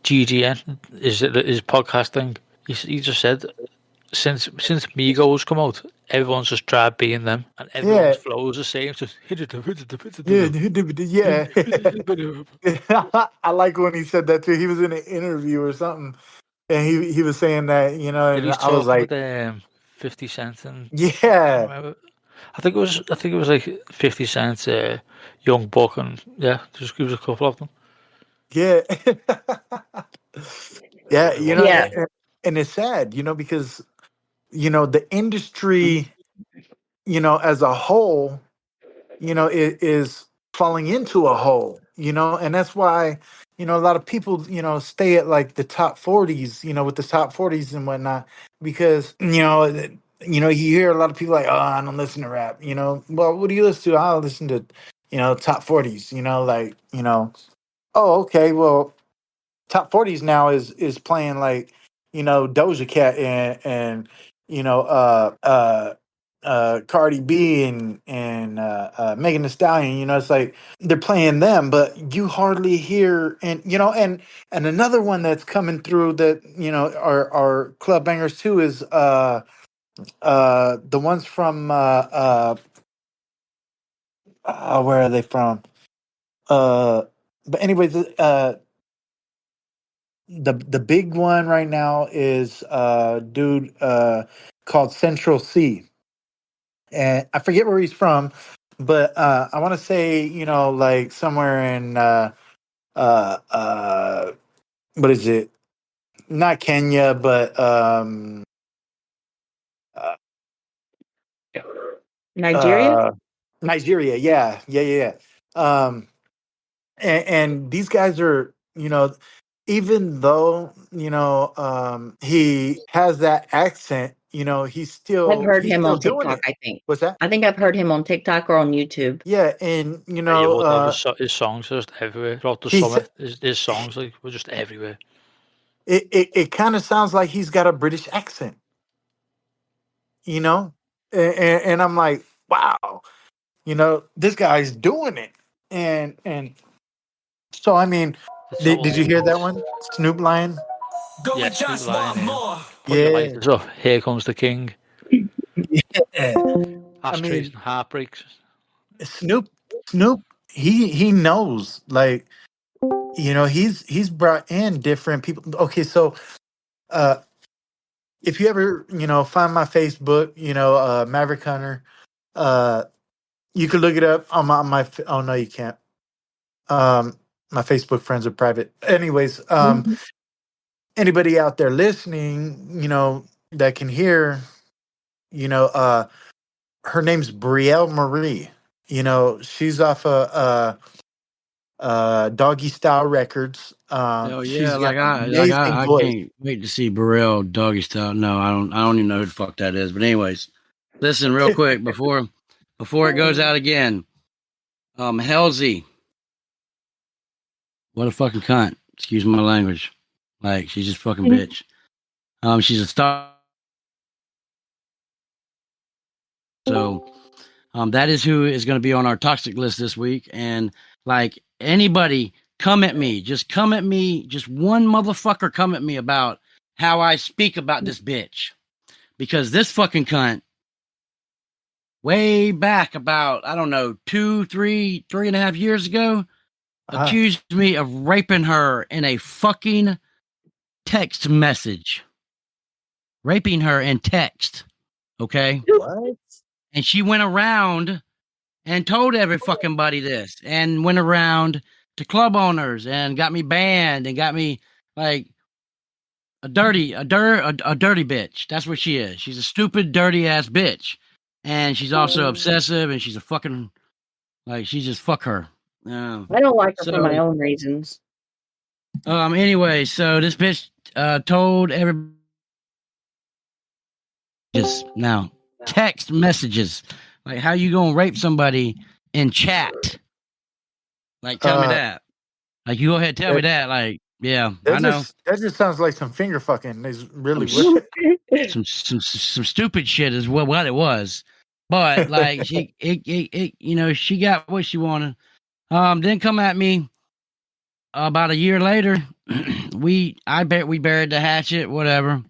GGN his podcast thing. He just said since Migos come out, everyone's just tried being them, and everyone's yeah, flow is the same. Just hit it, yeah. I like when he said that too. He was in an interview or something, and he was saying that, He and was I was talking like, with 50 Cent and yeah, I think it was like 50 Cent, Young Buck, and yeah, just give us a couple of them. yeah. Yeah, Everyone's Yeah. and it's sad, because the industry, as a whole, is falling into a hole, and that's why, a lot of people, stay at like the top 40s, with the top 40s and whatnot, because, you hear a lot of people like, oh, I don't listen to rap, well, what do you listen to? I listen to, top 40s, like, oh, okay, well, top 40s now is playing like Doja Cat and Cardi B and Megan Thee Stallion. It's like they're playing them, but you hardly hear, and another one that's coming through that are club bangers too is the ones from where are they from, but anyways, the big one right now is dude called Central C, and I forget where he's from, but I want to say like somewhere in uh uh what is it, not Kenya, but uh, Nigeria? uh Nigeria. Yeah. And these guys are, even though he has that accent, he's I've still heard he's him still on doing TikTok, it. I think. What's that? I think I've heard him on TikTok or on YouTube. Yeah, and You would have his songs are just everywhere throughout the he's summer. His songs like were just everywhere. it kind of sounds like he's got a British accent, you know, and I'm like, wow, this guy's doing it, and so I mean, It's so did you old hear now. that one, Snoop Lion? Yeah, Snoop Lion. Put your Yeah, lighters up. Here comes the king. yeah. I Ashtrays mean, and heartbreaks. Snoop, Snoop, he knows, like, he's brought in different people. Okay, so uh, if you ever find my Facebook, Maverick Hunter, uh, you could look it up on oh no, you can't. My Facebook friends are private. Anyways, anybody out there listening, that can hear, you know, uh, her name's Brielle Marie. She's off Doggy Style Records. Hell yeah, She's got an amazing I voice. can't wait to see Burrell Doggy Style. No, I don't even know who the fuck that is. But anyways, listen real quick before it goes out again. Halsey, What a fucking cunt. Excuse my language. Like, she's just fucking bitch. She's a star. So, that is who is going to be on our toxic list this week. And like anybody, come at me. Just come at me. Just one motherfucker come at me about how I speak about this bitch. Because this fucking cunt, way back about, I don't know, 3.5 years ago, accused me of raping her in a fucking text message. Raping her in text. Okay? What? And she went around and told every fucking buddy this, and went around to club owners and got me banned and got me like a dirty bitch. That's what she is. She's a stupid, dirty ass bitch. And she's also obsessive, and she's a fucking, like, she just fuck her. I don't like her for my own reasons. Anyway, so this bitch told everybody just now text messages. Like, how you gonna rape somebody in chat? Like, tell me that. Like, you go ahead, tell me that. Like, yeah, I know. That just sounds like some finger fucking. Is really some stupid shit is what it was. But like, she she got what she wanted. Then come at me about a year later. we buried the hatchet. Whatever.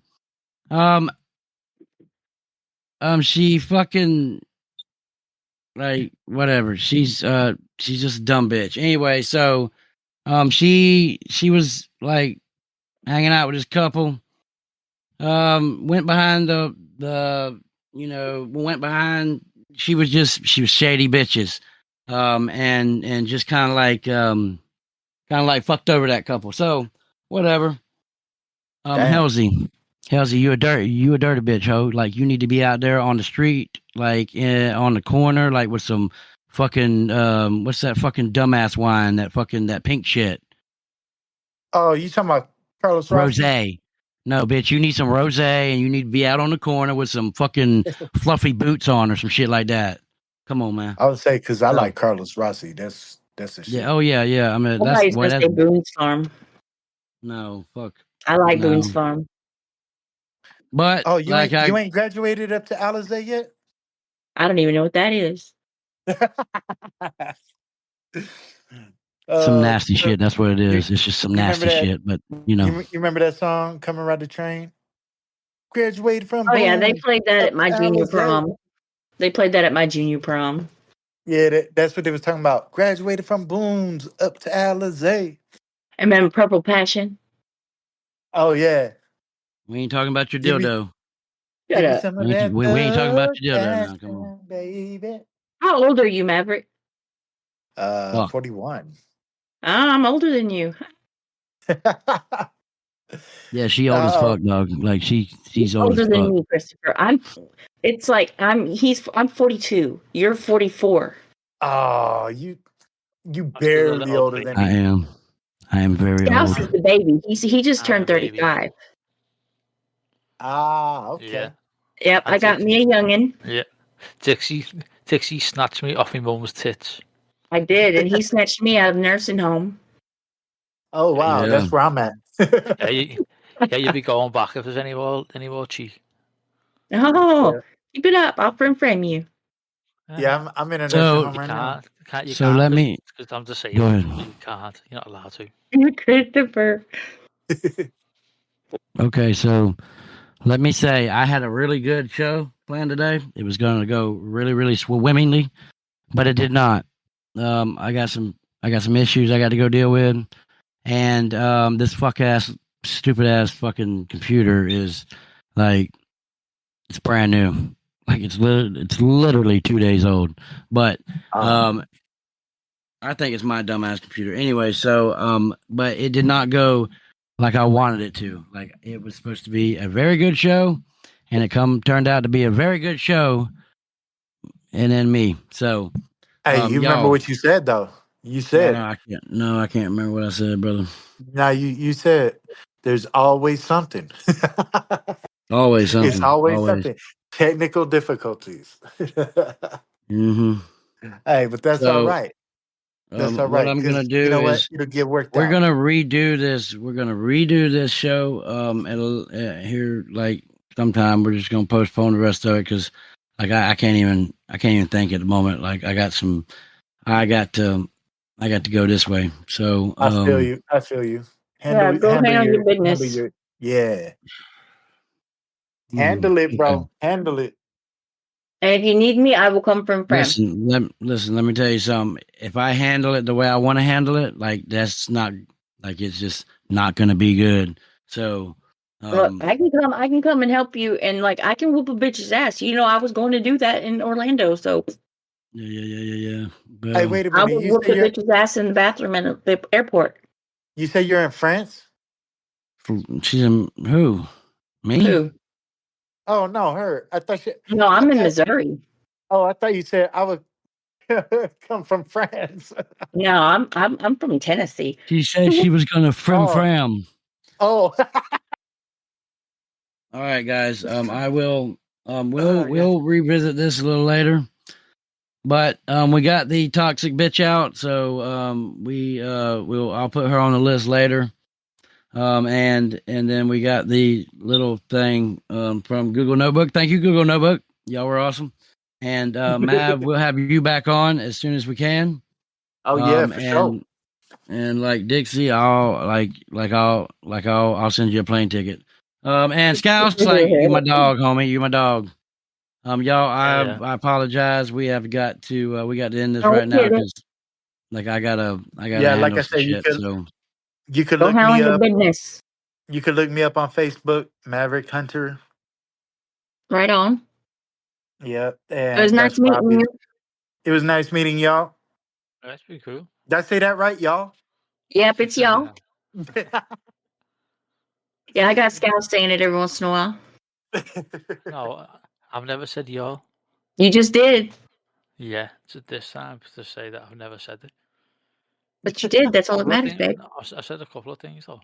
She fucking, like, whatever. She's just a dumb bitch. Anyway, so she was like hanging out with this couple. Went behind she was shady bitches. And just kind of like fucked over that couple. So whatever. Halsey, you a dirty bitch, ho. Like, you need to be out there on the street, like on the corner, like with some fucking what's that fucking dumbass wine? That pink shit. Oh, you talking about Carlos Rossi? Rosé. No, bitch, you need some rosé, and you need to be out on the corner with some fucking fluffy boots on or some shit like that. Come on, man. I would say because I like Carlos Rossi. That's a shit. Yeah. Oh yeah. I mean, that's what that's. Boone's Farm. No, fuck. I like Boone's Farm. But you ain't graduated up to Alizé yet? I don't even know what that is. Some nasty shit. That's what it is. It's just some nasty shit. But you remember that song, "Coming Ride the Train"? Graduated from. Oh yeah, they played that at my junior prom. They played that at my junior prom. Yeah, that's what they was talking about. Graduated from Boone's up to Alizé. And remember Purple Passion? Oh yeah. We ain't talking about your dildo. We ain't talking about your dildo now. Come on, baby. How old are you, Maverick? 41. I'm older than you. Yeah, she old as fuck, dog. Like, she's older than you, Christopher. I'm 42. You're 44. Oh, you barely older than me. I am very Scouse old. is the baby. He just turned 35. Okay. Yeah. Yep, I got me a youngin'. Yeah. Dixie snatched me off my mum's tits. I did, and he snatched me out of the nursing home. Oh wow, that's where I'm at. You'll be going back if there's any more cheek. Oh, keep it up. I'll frame you. Yeah, I'm in a nursing home right now. You so can't, let me. Because I'm just saying, go ahead. You can't. You're not allowed to. Christopher. Okay, so let me say I had a really good show planned today. It was going to go really, really swimmingly, but it did not. I got some issues I got to go deal with, and this stupid ass fucking computer is like, it's brand new. Like, it's literally 2 days old, but I think it's my dumbass computer. Anyway, so but it did not go like I wanted it to. Like, it was supposed to be a very good show, and it turned out to be a very good show, and then me. So, hey, you remember what you said though? You said no, I can't remember what I said, brother. No, you said there's always something. Always something. It's always something. Technical difficulties. Mm-hmm. Hey, but that's all right. That's all What right. I'm gonna Because you do know what? is It'll get worked we're out. gonna redo this. We're gonna redo this show. Here like sometime. We're just gonna postpone the rest of it because like I can't even think at the moment. Like I got to go this way. So I feel you. I feel you. Yeah, go handle your Handle business. your yeah. mhm, Handle it, okay. bro. Handle it. And if you need me, I will come from Fram. Listen. Let me tell you something. If I handle it the way I want to handle it, like that's not like it's just not gonna be good. So, Look, I can come and help you, and like I can whoop a bitch's ass. You know, I was going to do that in Orlando, so yeah. Hey, Well, wait a I minute. would whoop the bitch's ass in the bathroom at the airport. You say you're in France? she's in who? Me? Who? Oh no, her. No, I I'm in thought Missouri. I thought you said I would come from France. No, I'm from Tennessee. She said she was gonna Oh. fram. Oh. All right, guys. I will. Yeah. We'll revisit this a little later. But we got the toxic bitch out, so I'll put her on the list later. And then we got the little thing from Google Notebook. Thank you, Google Notebook. Y'all were awesome. And Mav, we'll have you back on as soon as we can. Oh yeah, for sure. And like Dixie, I'll send you a plane ticket. And Scouts, like you my dog, homie. You my dog. Y'all, Yeah. I apologize. We got to end this No right now kidding. because like I gotta Yeah, like handle I some said, shit. So you could Go look me handle your up. business. You could look me up on Facebook, Maverick Hunter. Right on. Yep, It was and nice that's where I'll meeting be. you. It was nice meeting y'all. That's pretty cool. Did I say that right, y'all? Yep, it's y'all. Yeah. Yeah, I got scouts saying it every once in a while. No, I've never said y'all. You just did, Yeah, it's at this time to say that I've never said it. but you did. That's all that Couple of matters, things. babe. No, I said a couple of things though.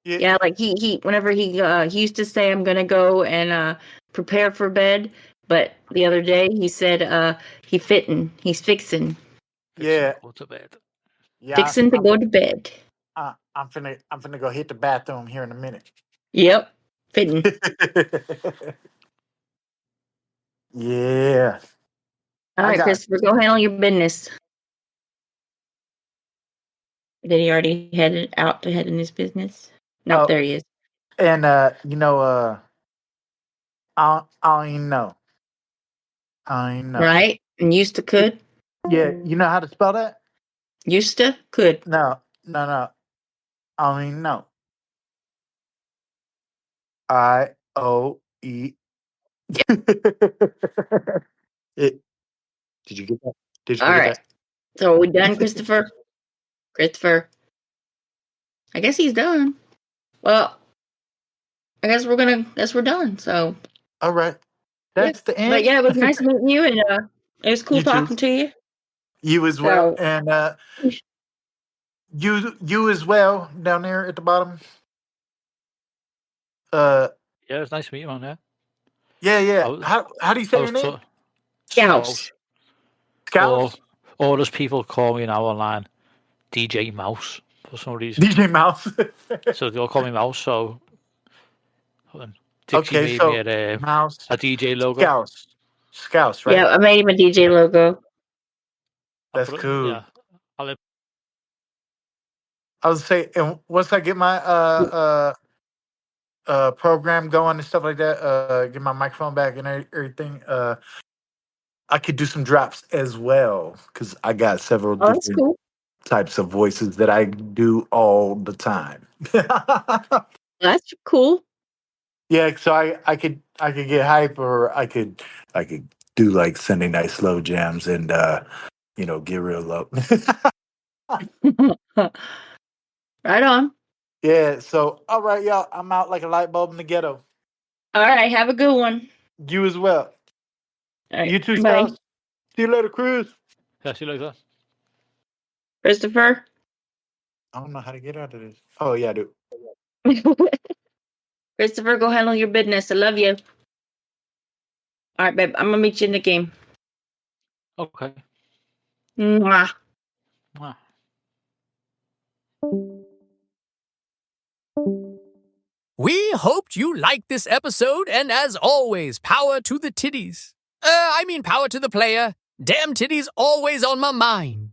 Yeah. Yeah, like whenever he used to say I'm gonna go and prepare for bed, but the other day he said he's fixing Fixing Yeah. to go to bed. Yeah. fixing to go to bed. I'm finna go hit the bathroom here in a minute. Yep, fitting. Yeah. All I right, got Christopher, go handle your business. Did he already headed out to head in his business? Nope, oh there he is. and I don't even know. I don't even know. Right, and used to could, Yeah, you know how to spell that? used to could. No. I don't even know. IOE. It, did you get that? Did All you right, get so are we done, that? Christopher? Christopher, I guess he's done. Well, I guess we're done. So All right. yeah, That's the but end. yeah, it was nice meeting you, and it was cool You too. talking to you. You as well. So And you as well down there at the bottom. Uh Yeah, it was nice to meet you, man. Yeah. yeah. I was, How do you I say your was name? taught Scouse. Scouse. Or Scouse? or as people call me now online, DJ Mouse for some reason. DJ Mouse. So they all call me Mouse. So when Dixie Okay, made me so Mouse a DJ logo. Scouse. Scouse, right? Yeah, I made him a DJ logo. I That's put it. cool. Yeah. I'll let I was say, and once I get my program going and stuff like that, get my microphone back and everything, I could do some drops as well because I got several Oh, that's different cool. types of voices that I do all the time. That's cool. Yeah, so I could get hype, or I could do like Sunday night slow jams and get real low. Right on. Yeah, so all right, y'all, I'm out like a light bulb in the ghetto. All right, have a good one. You as well. All right, You too, bye, Scouts. See you later, Cruz. see you later. Christopher. I don't know how to get out of this. Oh yeah, I do. Christopher, go handle your business. I love you. All right, babe. I'm gonna meet you in the game. Okay. Mwah. Wow. We hoped you liked this episode, and as always, power to the titties. Power to the player. Damn titties always on my mind.